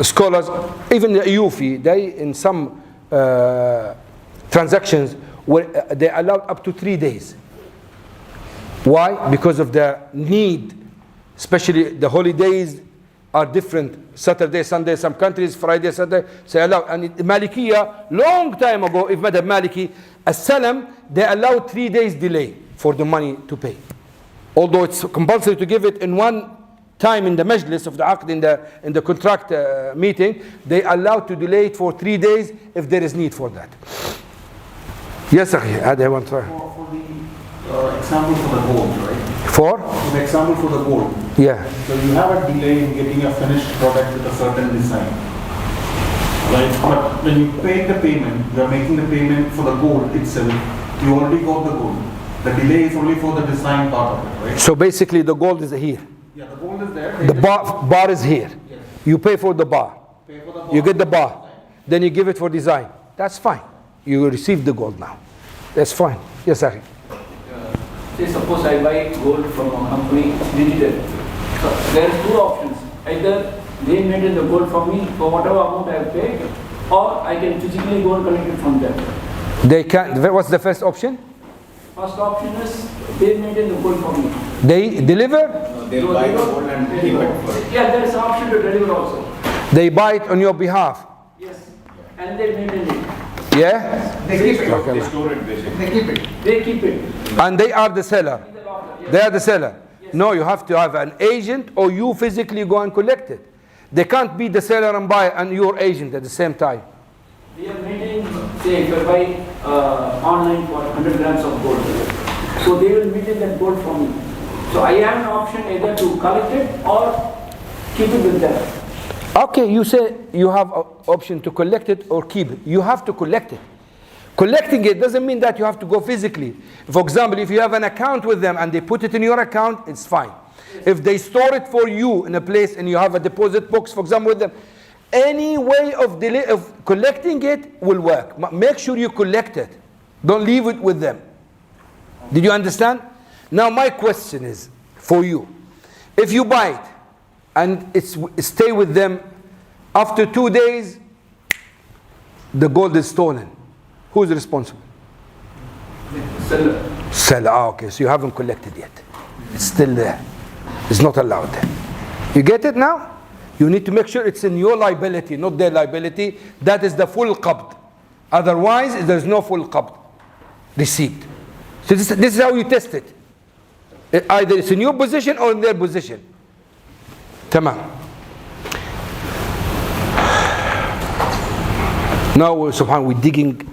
scholars, even the Yufi, they in some transactions where they allowed up to 3 days. Why? Because of the need, especially the holidays are different. Saturday, Sunday, some countries, Friday, Saturday, so allow. And Malikiya, long time ago, if Madhab Maliki, as-salam, they allowed 3 days delay for the money to pay. Although it's compulsory to give it in one time in the majlis of the aqd, in the contract meeting, they allowed to delay it for 3 days if there is need for that. Yes, Akhi, I want to try. For the example for the gold, right? For? The example for the gold. Yeah. So you have a delay in getting a finished product with a certain design. Right? But when you pay the payment, you are making the payment for the gold itself. You already got the gold. The delay is only for the design part of it, right? So basically the gold is here. Yeah, the gold is there. The bar is here. Yes. You pay for the bar. Pay for the bar. You get the bar. then you give it for design. That's fine. You receive the gold now. That's fine. Yes, Akhi. Say suppose I buy gold from a company digital. So there are two options. Either they maintain the gold for me for whatever amount I have paid, or I can physically go and collect it from them. They can. What's the first option? First option is they maintain the gold for me. They deliver. No, they'll buy the gold and keep it for it. Yeah, there is an option to deliver also. They buy it on your behalf. Yes, and they maintain it. Yeah. They keep it. They store it basically. They keep it. They keep it. And they are the seller. They are the seller. No, you have to have an agent, or you physically go and collect it. They can't be the seller and buy and your agent at the same time. They are maintaining, say, if I buy online for 100 grams of gold, so they will maintain that gold for me. So I have an option either to collect it or keep it with them. Okay, you say you have an option to collect it or keep it. You have to collect it. Collecting it doesn't mean that you have to go physically. For example, if you have an account with them and they put it in your account, it's fine. If they store it for you in a place and you have a deposit box, for example, with them, any way of collecting it will work. Make sure you collect it. Don't leave it with them. Did you understand? Now my question is for you. If you buy it and stay with them, after 2 days, the gold is stolen. Who's responsible? Seller. Seller. Okay, so you haven't collected yet. It's still there. It's not allowed there. You get it now? You need to make sure it's in your liability, not their liability. That is the full qabd. Otherwise, there's no full qabd receipt. So this is how you test it. Either it's in your position or in their position. Tamam. Now, subhanAllah, we're digging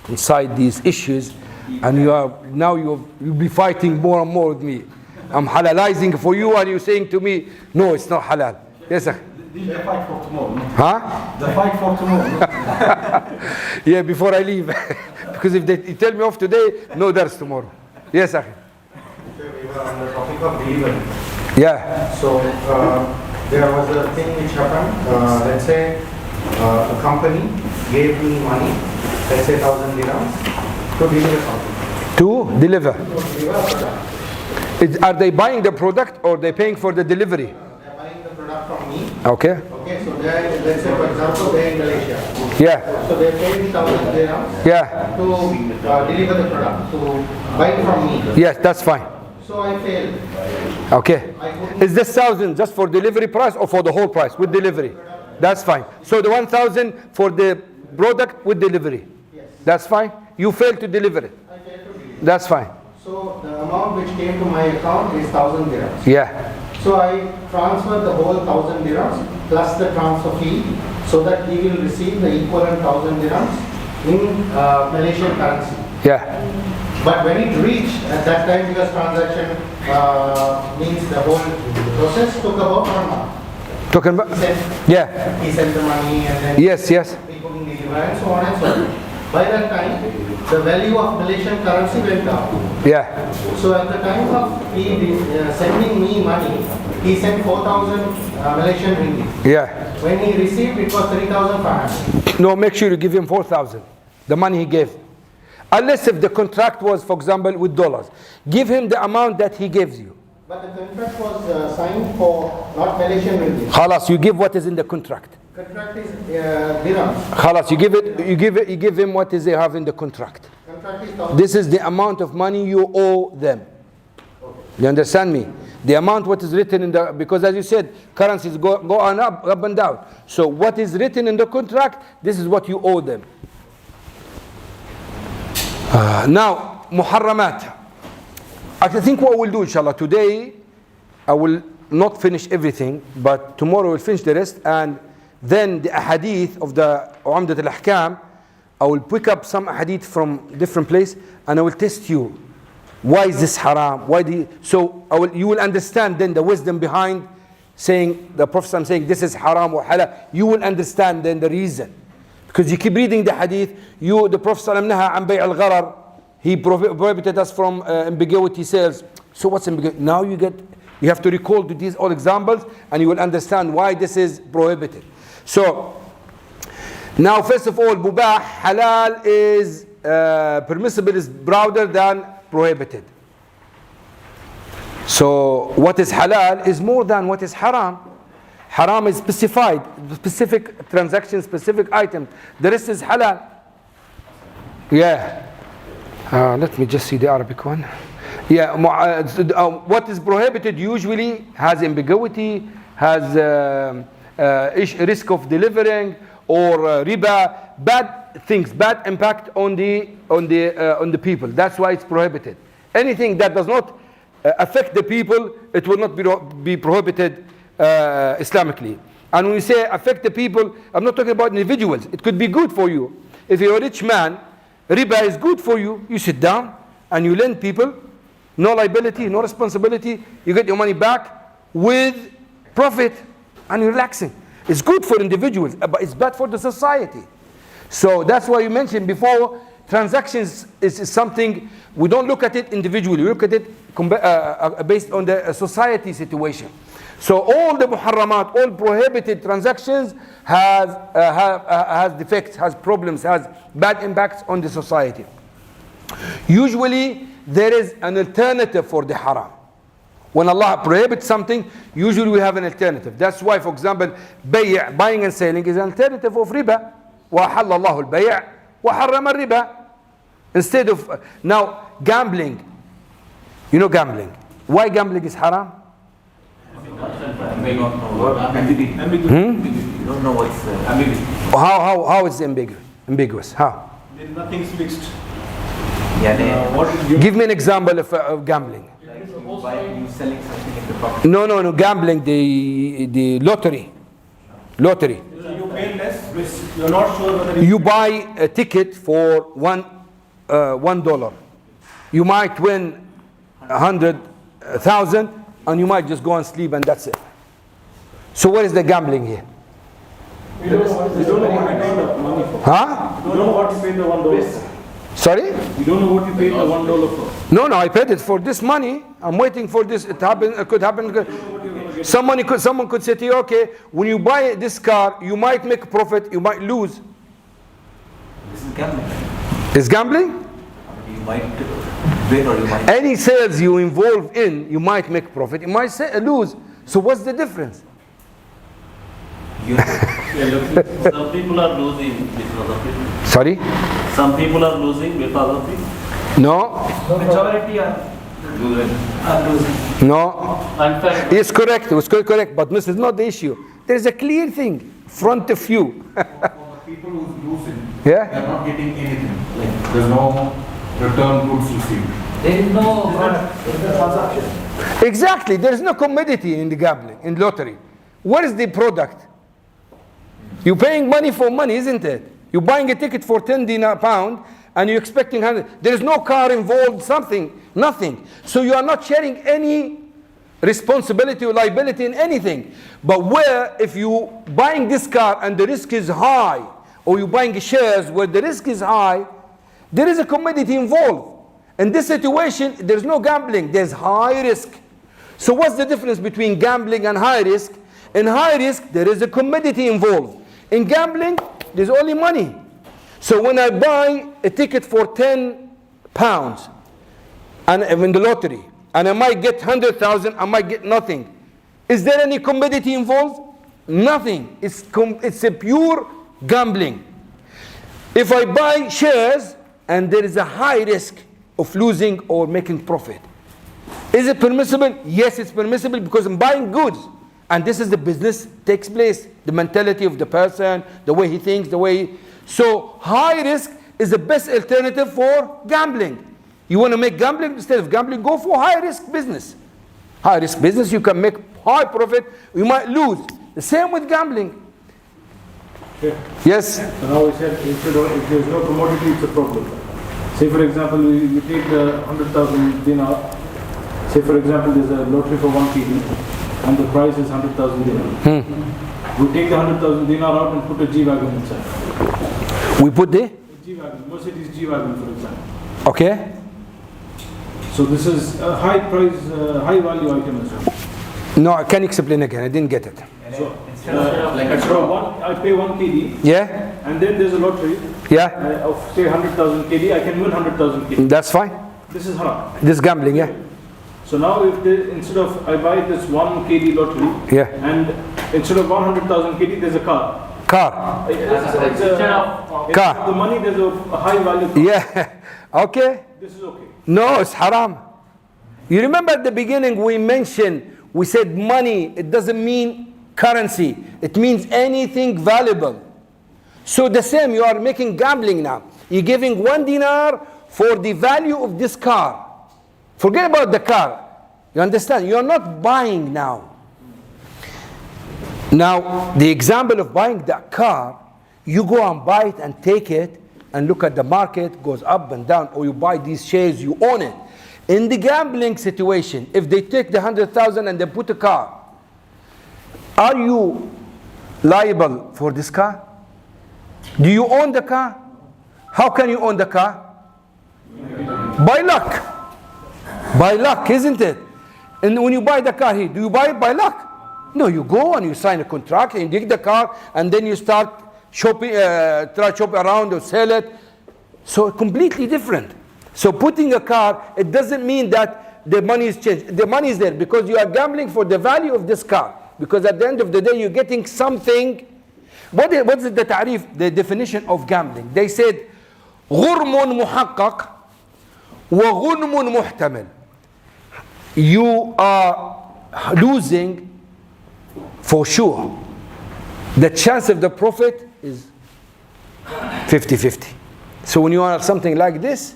inside these issues, and you'll be fighting more and more with me. I'm halalizing for you, and you're saying to me, no, it's not halal. Yes, sir. This is the fight for tomorrow. No? Huh? The fight for tomorrow. No? Yeah, before I leave. Because if they tell me off today, no, there's tomorrow. Yes, sir. We were on the topic of delivery. Yeah. So there was a thing which happened. Let's say a company gave me money, let's say 1,000 dirhams, to deliver something. To deliver. To deliver a product. Are they buying the product or they paying for the delivery? They're buying the product from me. Okay. Okay, so let's say for example they're in Malaysia. Yeah. So they paid me 1,000 dirhams Yeah. to deliver the product, to buy it from me. Yes, that's fine. So I failed. Okay. Is this 1,000 just for delivery price or for the whole price with delivery? That's fine. So the 1,000 for the product with delivery. Yes. That's fine. You failed to deliver it. I failed to deliver. That's fine. So the amount which came to my account is 1,000 dirhams. Yeah. So I transferred the whole 1,000 dirhams plus the transfer fee, so that he will receive the equivalent 1,000 dirhams in Malaysian currency. Yeah. But when it reached at that time, because transaction means the whole process took about 1 month. Talking about? Yeah. He sent the money and then Yes, yes. he couldn't deliver and so on and so on. By that time, the value of Malaysian currency went down. Yeah. So at the time of he sending me money, he sent 4,000 Malaysian ringgit. Yeah. When he received, it was 3,500. No, make sure you give him 4,000. The money he gave. Unless if the contract was, for example, with dollars. Give him the amount that he gives you. But the contract was signed for not Malaysian ringgit. Khalas, you give what is in the contract. Contract is dirhams. Khalas, you give him what is they have in the contract. Contract is 1,000. This is the amount of money you owe them. You understand me? The amount what is written in the, because as you said, currencies go on up and down. So what is written in the contract, this is what you owe them. Now, muharramat. I think what we'll do, inshallah, today, I will not finish everything, but tomorrow we'll finish the rest, and then the ahadith of the Umdat al-Ahkam, I will pick up some ahadith from different place, and I will test you. Why is this haram? You will understand then the wisdom behind saying, the Prophet I'm saying this is haram or halal. You will understand then the reason. Because you keep reading the hadith, the Prophet naha an bay' al-gharar, he prohibited us from ambiguity sales. So what's ambiguity? Now you have to recall to these all examples, and you will understand why this is prohibited. So Now, first of all, mubah, halal is permissible is broader than prohibited. So what is halal is more than what is haram. Haram is specified, specific transaction, specific item. The rest is halal. Yeah. Let me just see the Arabic one. Yeah. What is prohibited usually has ambiguity, has risk of delivering, or riba, bad things, bad impact on the people. That's why it's prohibited. Anything that does not affect the people, it will not be prohibited Islamically. And when we say affect the people, I'm not talking about individuals. It could be good for you. If you're a rich man, riba is good for you. You sit down and you lend people, no liability, no responsibility. You get your money back with profit and you're relaxing. It's good for individuals, but it's bad for the society. So that's why you mentioned before, transactions is something, we don't look at it individually, we look at it based on the society situation. So all the muharramat, all prohibited transactions has defects, has problems, has bad impacts on the society. Usually there is an alternative for the haram. When Allah prohibits something, usually we have an alternative. That's why, for example, buying and selling is an alternative of riba. وَحَلَّ اللَّهُ الْبَيْعَ وَحَرَّمَ الرِّبَى. Instead of, now, gambling. You know gambling. Why gambling is haram? You don't know what's ambiguous. How is it ambiguous? How? Nothing's fixed. Give me an example of gambling. You selling something in the pocket. No, gambling, the lottery. You pay less, you're not sure whether you buy a ticket for $1. You might win 100,000 and you might just go and sleep and that's it. So what is the gambling here? you don't know what you paid the money for. Huh? You don't know what you paid the $1 for. Sorry? You don't know what you paid the $1 for. No, I paid it for this money. I'm waiting for this. It could happen. Someone could say to you, okay, when you buy this car, you might make a profit, you might lose. This is gambling. Is gambling? You might win or you might. Any sales you involve in, you might make profit, you might lose. So what's the difference? Some people are losing because of it. Sorry? Some people are losing because of it. No. Majority are losing. No. It's correct. It was correct. But this is not the issue. There is a clear thing in front of you. For the people who's losing, Yeah? they're not getting anything. Like, there's no return goods received. There is no transaction. Exactly. There is no commodity in the gambling, in lottery. What is the product? You're paying money for money, isn't it? You're buying a ticket for £10 and you're expecting 100. There is no car involved, nothing. So you are not sharing any responsibility or liability in anything. But where if you buying this car and the risk is high, or you're buying shares where the risk is high, there is a commodity involved. In this situation, there's no gambling, there's high risk. So what's the difference between gambling and high risk? In high risk, there is a commodity involved. In gambling, there's only money. So when I buy a ticket for £10 and in the lottery, and I might get 100,000, I might get nothing. Is there any commodity involved? Nothing. It's a pure gambling. If I buy shares and there is a high risk of losing or making profit, is it permissible? Yes, it's permissible because I'm buying goods. And this is the business takes place, the mentality of the person, the way he thinks, So high risk is the best alternative for gambling. You want to make gambling, instead of gambling, go for high risk business. High risk business, you can make high profit, you might lose. The same with gambling. Yeah. Yes? So now we said if there's no commodity, it's a problem. Say for example, we take the 100,000 dinar. Say for example, there's a lottery for 1 kg. And the price is 100,000 dinar. We take the 100,000 dinar out and put a G-Wagon inside. We put the? G-Wagon, Mercedes G-Wagon for example. Okay. So this is a high price, high value item as well. No, can you explain again? I didn't get it. Instead I pay 1 KD. Yeah? And then there's a lottery. Yeah? Of say 100,000 KD, I can win 100,000 KD. That's fine. This is haram. This gambling, yeah? So now if instead of I buy this 1 KD lottery, Yeah. and instead of 100,000 KD, there's a car. Car. Car. The money, there's a high value car. Yeah. Okay? This is okay. No, it's haram. You remember at the beginning we said money, it doesn't mean currency. It means anything valuable. So the same, you are making gambling now. You're giving 1 dinar for the value of this car. Forget about the car. You understand? You're not buying now. Now, the example of buying that car, you go and buy it and take it and look at the market, goes up and down, or you buy these shares, you own it. In the gambling situation, if they take the 100,000 and they put a car, are you liable for this car? Do you own the car? How can you own the car? By luck. By luck, isn't it? And when you buy the car here, do you buy it by luck? No, you go and you sign a contract and you take the car and then you start shopping, try to shop around or sell it. So completely different. So putting a car, it doesn't mean that the money is changed. The money is there because you are gambling for the value of this car. Because at the end of the day, you're getting something. What's the ta'rif, the definition of gambling? They said, غرم محقق وغنم محتمل. You are losing for sure. The chance of the profit is 50-50. So when you are something like this,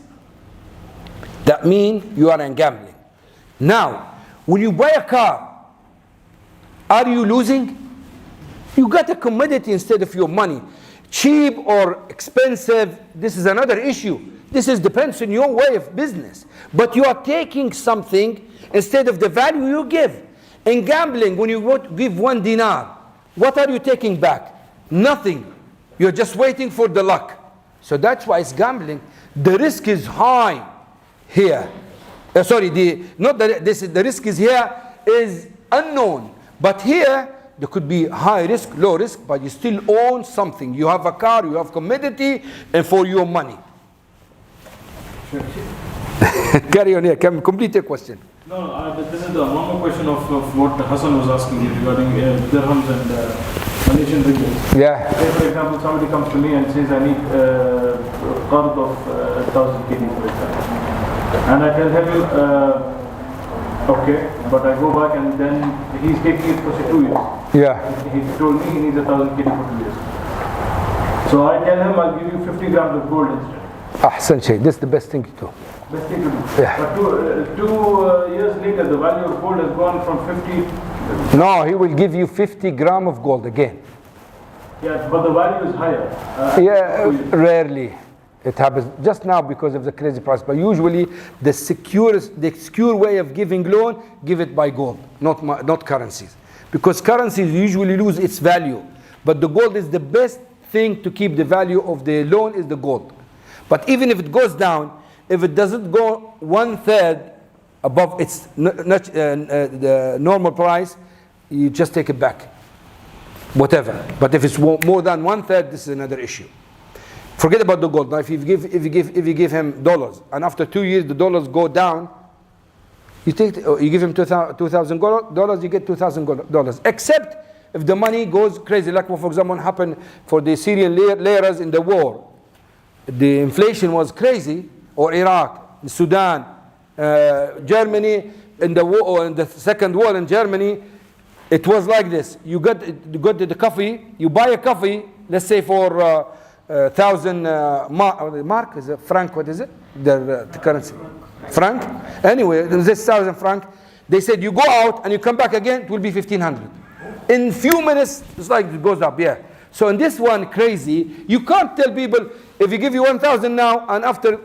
that means you are in gambling. Now, when you buy a car, are you losing? You got a commodity instead of your money. Cheap or expensive, this is another issue. This depends on your way of business. But you are taking something instead of the value you give. In gambling, when you give 1 dinar, what are you taking back? Nothing. You're just waiting for the luck. So that's why it's gambling. The risk is high here. The risk is here is unknown. But here, there could be high risk, low risk, but you still own something. You have a car, you have commodity, and for your money. Carry on here. Complete your question. No, this is one more question of what Hassan was asking you regarding dirhams and Malaysian ringgit. Yeah. Say for example, somebody comes to me and says, I need a qard of 1,000 KD, for example. And I tell him, okay, but I go back and then he's taking it for say 2 years. Yeah. He told me he needs 1,000 KD for 2 years. So I tell him, I'll give you 50 grams of gold instead. Ahsan shay, this is the best thing to do. Best thing to do. Yeah. But 2 years later, the value of gold has gone from 50. No, he will give you 50 grams of gold again. Yeah, but the value is higher. Rarely. It happens just now because of the crazy price. But usually, the secure way of giving loan, give it by gold, not currencies. Because currencies usually lose its value. But the gold is the best thing to keep the value of the loan is the gold. But even if it goes down, if it doesn't go 1/3 above its the normal price, you just take it back. Whatever. But if it's more than 1/3, this is another issue. Forget about the gold. Now, if you give him dollars, and after 2 years the dollars go down, you give him $2,000, you get $2,000. Except if the money goes crazy, like what, for example, happened for the Syrian liras in the war. The inflation was crazy, or Iraq, Sudan, Germany, in the war, in the second war in Germany, it was like this. You got the coffee, you buy a coffee, let's say for 1,000 mark, is it franc, what is it? The currency. Franc? Anyway, this 1,000 franc, they said you go out and you come back again, it will be 1,500. In few minutes, it's like it goes up, yeah. So in this one, crazy, you can't tell people, if you give you 1,000 now, and after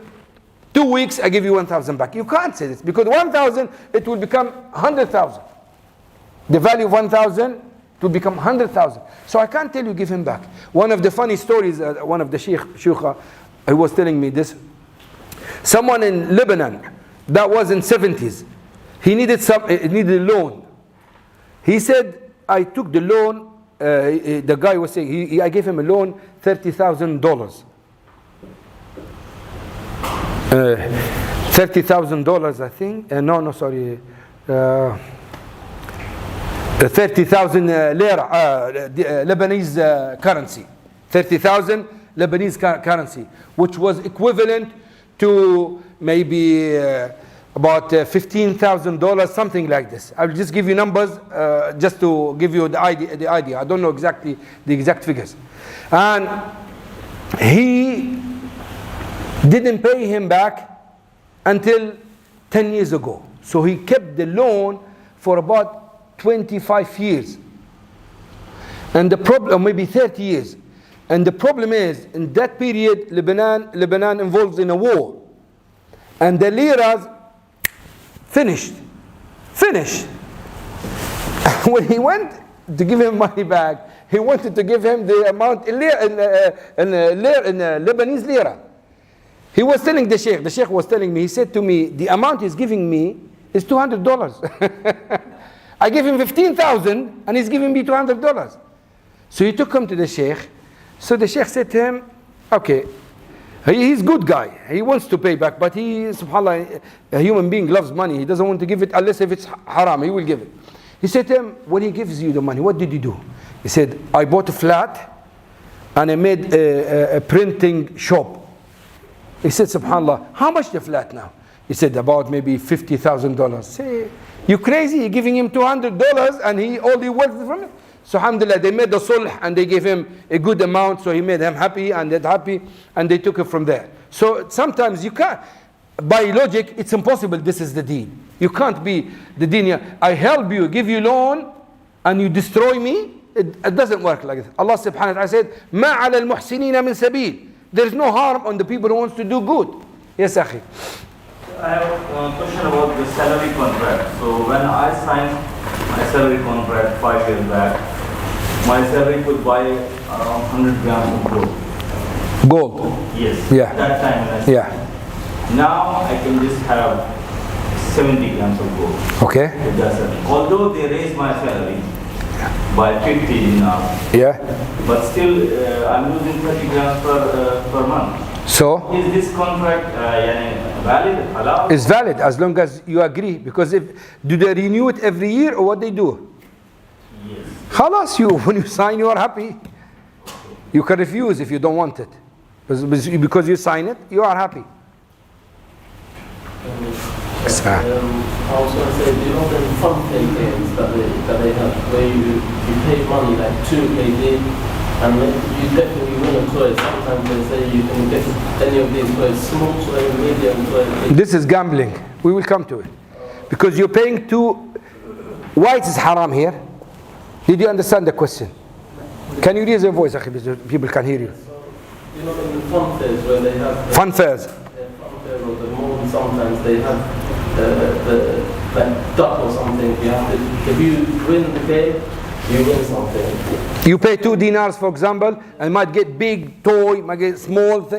2 weeks, I give you 1,000 back. You can't say this, because 1,000, it will become 100,000. The value of 1,000 will become 100,000. So I can't tell you, give him back. One of the funny stories, one of the Sheikh, he was telling me this. Someone in Lebanon, that was in 70s, he needed a loan. He said, I took the loan the guy was saying, I gave him a loan, $30,000. $30,000, I think. No, sorry. 30,000 lira, Lebanese currency. 30,000 Lebanese currency, which was equivalent to maybe about $15,000, something like this. I'll just give you numbers just to give you the idea. I don't know exactly the exact figures. And he didn't pay him back until 10 years ago. So he kept the loan for about 25 years. And the problem, maybe 30 years. And the problem is, in that period, Lebanon involved in a war. And the liras finished. When he went to give him money back, he wanted to give him the amount in Lebanese lira. He was telling the Sheikh was telling me, he said to me, the amount he's giving me is $200. I gave him 15,000 and he's giving me $200. So he took him to the Sheikh. So the Sheikh said to him, okay, he's a good guy. He wants to pay back, but he, subhanAllah, a human being loves money. He doesn't want to give it unless if it's haram, he will give it. He said to him, when he gives you the money, what did you do? He said, I bought a flat and I made a printing shop. He said, subhanAllah, how much the flat now? He said, about maybe $50,000. Say, you crazy? You're giving him $200 and he only worked from it? So alhamdulillah, they made the sulh and they gave him a good amount, so he made him happy and they're happy, and they took it from there. So sometimes you can't, by logic, it's impossible this is the deen. You can't be the deen. I help you, give you loan, and you destroy me. It doesn't work like this. Allah subhanahu wa ta'ala said, مَا عَلَى الْمُحْسِنِينَ مِنْ سَبِيلٍ. There is no harm on the people who wants to do good. Yes, Akhi. I have a question about the salary contract. So when I signed my salary contract 5 years back, my salary could buy around 100 grams of gold. Gold? Yes. Yeah. That time. Yeah. Now I can just have 70 grams of gold. Okay. Although they raise my salary by 50 now. Yeah. But still I'm losing 30 grams per month. So? Is this contract valid? Allowed? It's valid as long as you agree. Because do they renew it every year or what they do? Yes. Khalas, when you sign, you are happy. You can refuse if you don't want it. Because you sign it, you are happy. I was going to say, do you know the fun play games that they have, where you pay money like 2 KD and you definitely win a toy? Sometimes they say you can get any of these toys, small toy, medium toy. This is gambling. We will come to it. Because you're paying why it is haram here? Did you understand the question? Can you raise your voice, Akhi, so people can hear you? So, you know, in the fun fairs where they have... Fun fairs. Or the moon, sometimes they have the duck or something. You have to, if you win the game, you win something. You pay 2 dinars, for example, and might get big toy, might get small.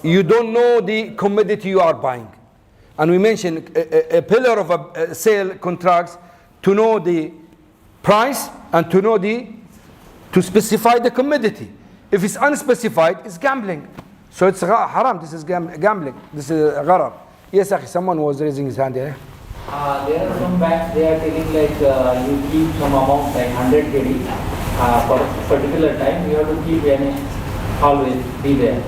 You don't know the commodity you are buying. And we mentioned a pillar of a sale contracts to know the price and to specify the commodity. If it's unspecified, it's gambling. So it's haram. This is gambling. This is gharar. Yes, Akhi, someone was raising his hand here. There are some banks, they are telling like you keep some amount like 100 KD for a particular time. You have to keep always be there.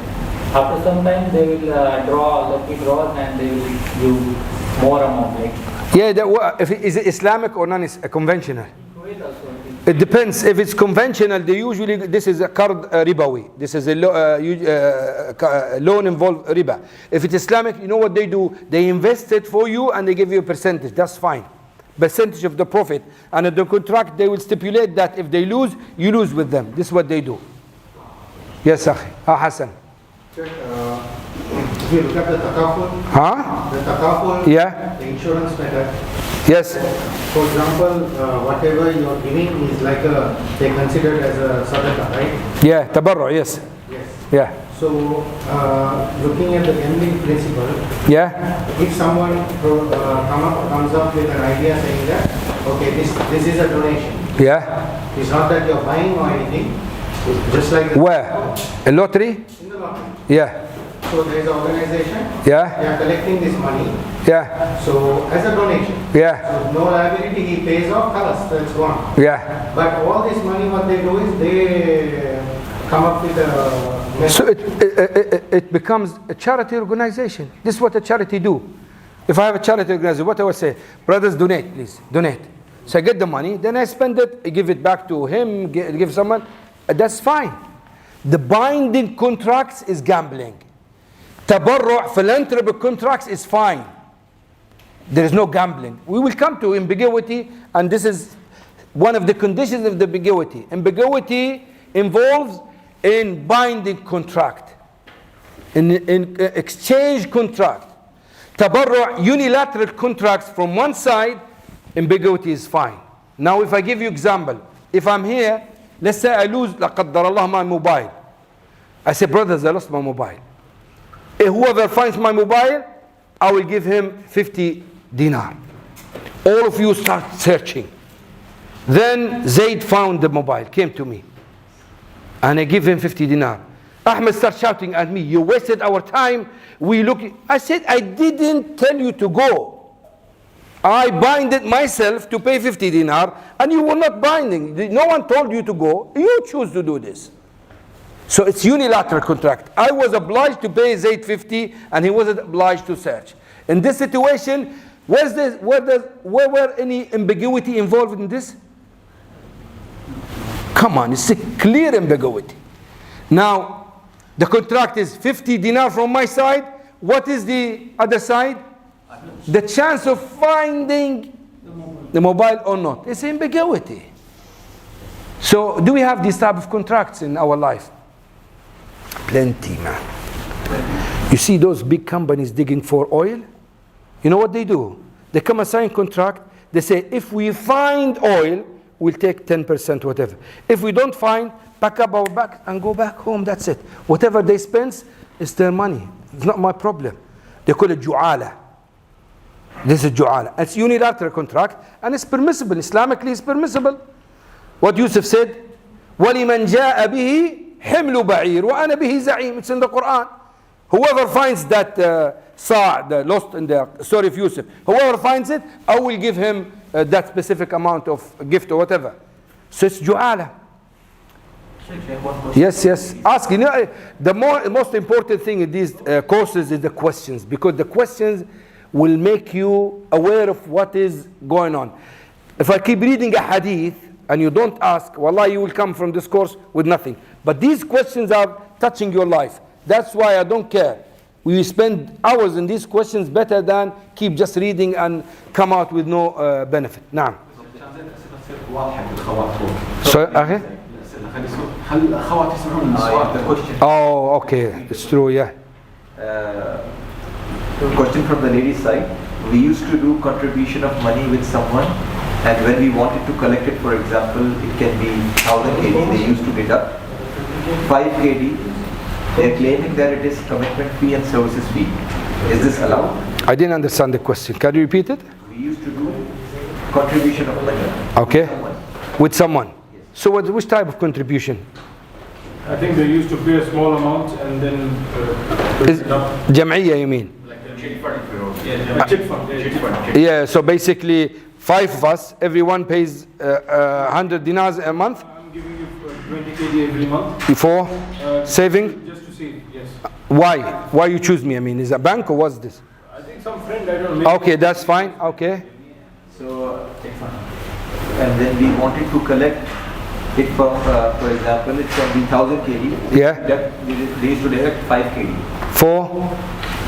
After some time, they will draw lucky draws and they will give more amount. Like is it Islamic or non-conventional? It depends. If it's conventional, they usually, this is a qard ribawi. This is a loan involved riba. If it's Islamic, you know what they do? They invest it for you and they give you a percentage. That's fine. Percentage of the profit. And in the contract, they will stipulate that if they lose, you lose with them. This is what they do. Yes, Akhi. Hassan. If you look at the takaful, the insurance method. Yes. For example, whatever you are giving is like they consider it as a sadaqah, right? Yeah, tabarru, yes. Yes. Yeah. So, looking at the gambling principle, if someone comes up with an idea saying that, okay, this is a donation. Yeah. It's not that you're buying or anything. It's just like Where? A lottery? in the lottery. Yeah. So there is an organization. Yeah. They are collecting this money. Yeah. So as a donation. Yeah. So no liability, he pays off, that's gone. Yeah. But all this money, what they do is they come up with a method. So it becomes a charity organization. This is what a charity do. If I have a charity organization, what I would say, brothers, donate, please, donate. So I get the money, then I spend it, I give it back to him, give someone. That's fine. The binding contracts is gambling. Tabarru' philanthropic contracts is fine. There is no gambling. We will come to ambiguity, and this is one of the conditions of the ambiguity. Ambiguity involves in binding contract, in exchange contract. Tabarru' unilateral contracts from one side, ambiguity is fine. Now if I give you example, if I'm here, let's say I lose, la qaddar Allah, my mobile. I say, brothers, I lost my mobile. Whoever finds my mobile, I will give him 50 dinar. All of you start searching. Then Zaid found the mobile, came to me. And I give him 50 dinar. Ahmed starts shouting at me, you wasted our time. We look. I said, I didn't tell you to go. I binded myself to pay 50 dinar, and you were not binding. No one told you to go. You choose to do this. So it's unilateral contract. I was obliged to pay Zaid 50, and he wasn't obliged to search. In this situation, where were any ambiguity involved in this? Come on, it's a clear ambiguity. Now, the contract is 50 dinar from my side. What is the other side? The chance of finding the mobile or not. It's ambiguity. So do we have these type of contracts in our life? Plenty, man. You see those big companies digging for oil? You know what they do? They come and sign contract. They say, if we find oil, we'll take 10%, whatever. If we don't find, pack up our bag and go back home. That's it. Whatever they spend is their money. It's not my problem. They call it ju'ala. This is ju'ala. It's unilateral contract, and it's permissible. Islamically, it's permissible. What Yusuf said, وَلِمَنْ جَاءَ بِهِ حِمْلُ بَعِيرٌ وَأَنَا بِهِ زَعِيمٌ. It's in the Quran. Whoever finds that the lost in the story of Yusuf, whoever finds it, I will give him that specific amount of gift or whatever. So it's ju'ala. Yes. Ask. You know, the most important thing in these courses is the questions, because the questions will make you aware of what is going on. If I keep reading a hadith and you don't ask, wallahi, you will come from this course with nothing. But these questions are touching your life. That's why I don't care. We spend hours in these questions better than keep just reading and come out with no benefit. نعم. So, okay. Oh, okay. It's true, yeah. Question from the lady's side. We used to do contribution of money with someone, and when we wanted to collect it, for example, it can be 1000 kd, they used to deduct 5 kd. They are claiming that it is commitment fee and services fee. Is this allowed? I didn't understand the question. Can you repeat it? We used to do contribution of money. Okay. With someone. Yes. So which type of contribution? I think they used to pay a small amount and then Jam'iyya, you mean? like a chit fund. Yeah, so basically 5 of us, everyone pays 100 dinars a month. I'm giving you 20 kd every month. For saving? Just to save, yes. Why? Why you choose me? I mean, is it a bank or what's this? I think some friend, I don't know. Okay, that's fine. Okay. So, and then we wanted to collect it from, for example, it can be 1000 kd. Yeah. They used to deduct 5 kd. For?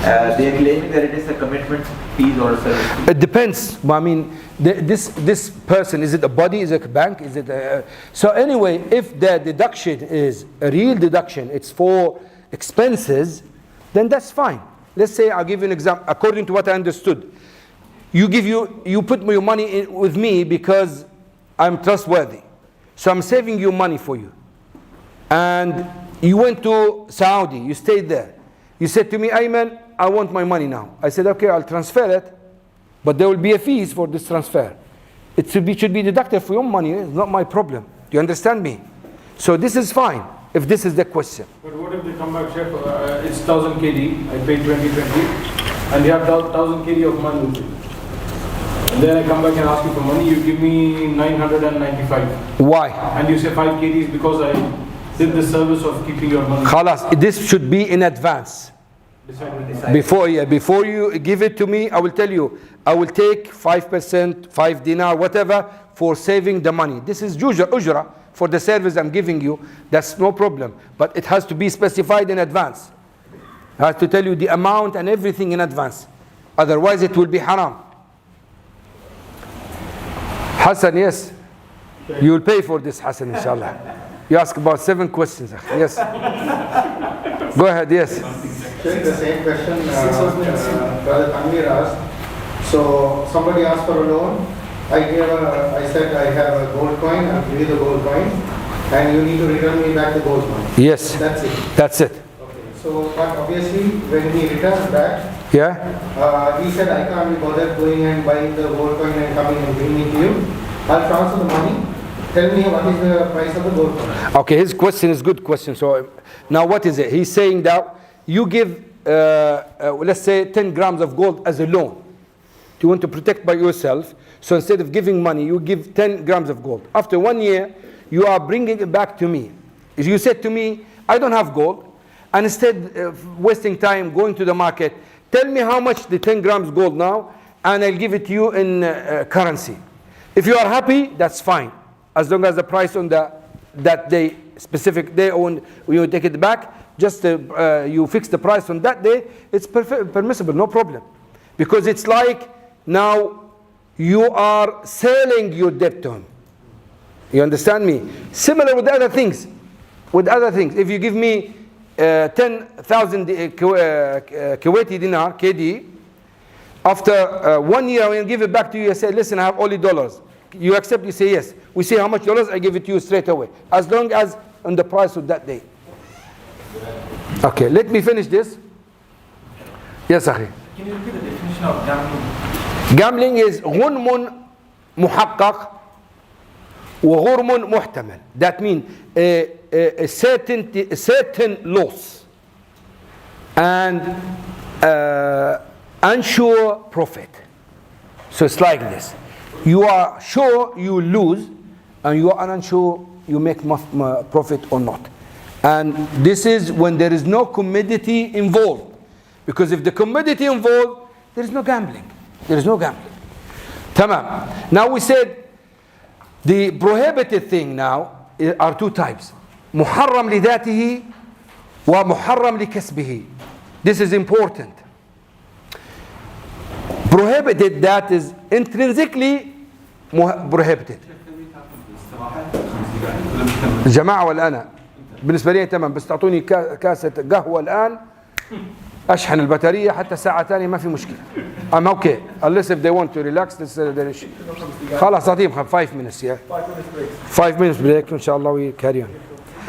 They are claiming that it is a commitment fees or a service fee. It depends. I mean, this person, is it a body? Is it a bank? Is it a, so anyway, if the deduction is a real deduction, it's for expenses, then that's fine. Let's say, I'll give you an example. According to what I understood, you put your money in with me because I'm trustworthy. So I'm saving you money for you. And you went to Saudi, you stayed there. You said to me, Aimen, I want my money now. I said, okay, I'll transfer it, but there will be a fees for this transfer. It should be deducted for your money. It's not my problem. you understand me? So this is fine, if this is the question. But what if they come back, Sheikh, it's 1000 KD, I paid 2020, and you have 1000 KD of money with you. And then I come back and ask you for money, you give me 995. Why? And you say 5 KD is because I did the service of keeping your money. Khalas, this should be in advance. Before you give it to me, I will tell you, I will take 5%, 5 dinar, whatever, for saving the money. This is ujra for the service I'm giving you. That's no problem. But it has to be specified in advance. I have to tell you the amount and everything in advance. Otherwise it will be haram. Hassan, yes. You will pay for this, Hassan, inshallah. You ask about 7 questions. Yes. Go ahead, yes. Sheikh, the same question Brother Tanvir asked. So somebody asked for a loan. I said I have a gold coin. I'll give you the gold coin, and you need to return me back the gold coin. Yes. That's it. That's it. Okay. So, but obviously, when he returns back, he said I can't be bothered going and buying the gold coin and coming and giving it to you. I'll transfer the money. Tell me what is the price of the gold coin. Okay, his question is a good question. So now what is it? He's saying that you give, let's say, 10 grams of gold as a loan. You want to protect by yourself. So instead of giving money, you give 10 grams of gold. After 1 year, you are bringing it back to me. If you said to me, I don't have gold, and instead of wasting time going to the market, tell me how much the 10 grams gold now, and I'll give it to you in currency. If you are happy, that's fine. As long as the price on that day, specific day, when you take it back, just you fix the price on that day, it's permissible, no problem. Because it's like now you are selling your debt to him. You understand me? Similar with other things. With other things, if you give me 10,000 Kuwaiti dinar, KD, after 1 year when I give it back to you, I say, listen, I have only dollars. You accept, you say yes. We say how much dollars, I give it to you straight away. As long as on the price of that day. Okay, let me finish this. Yes, Akhi. Can you repeat the definition of gambling? Gambling is غنم محقق وغرم محتمل. That means a certain loss and unsure profit. So it's like this. You are sure you lose, and you are unsure you make profit or not. And this is when there is no commodity involved. Because if the commodity involved, there is no gambling. There is no gambling. Tamam. Now we said the prohibited thing now are 2 types. محرم لذاته ومحرم لكسبه. This is important. Prohibited, that is intrinsically prohibited. الجماعة والأنا بالنسبة لي تمام، بس تعطوني كاسة قهوة الآن أشحن البطارية حتى ساعة ثانية ما في مشكلة. I'm okay unless if they want to relax. This is their issue. خلاص أعطيهم 5 minutes. 5 minutes break إن شاء الله we carry on.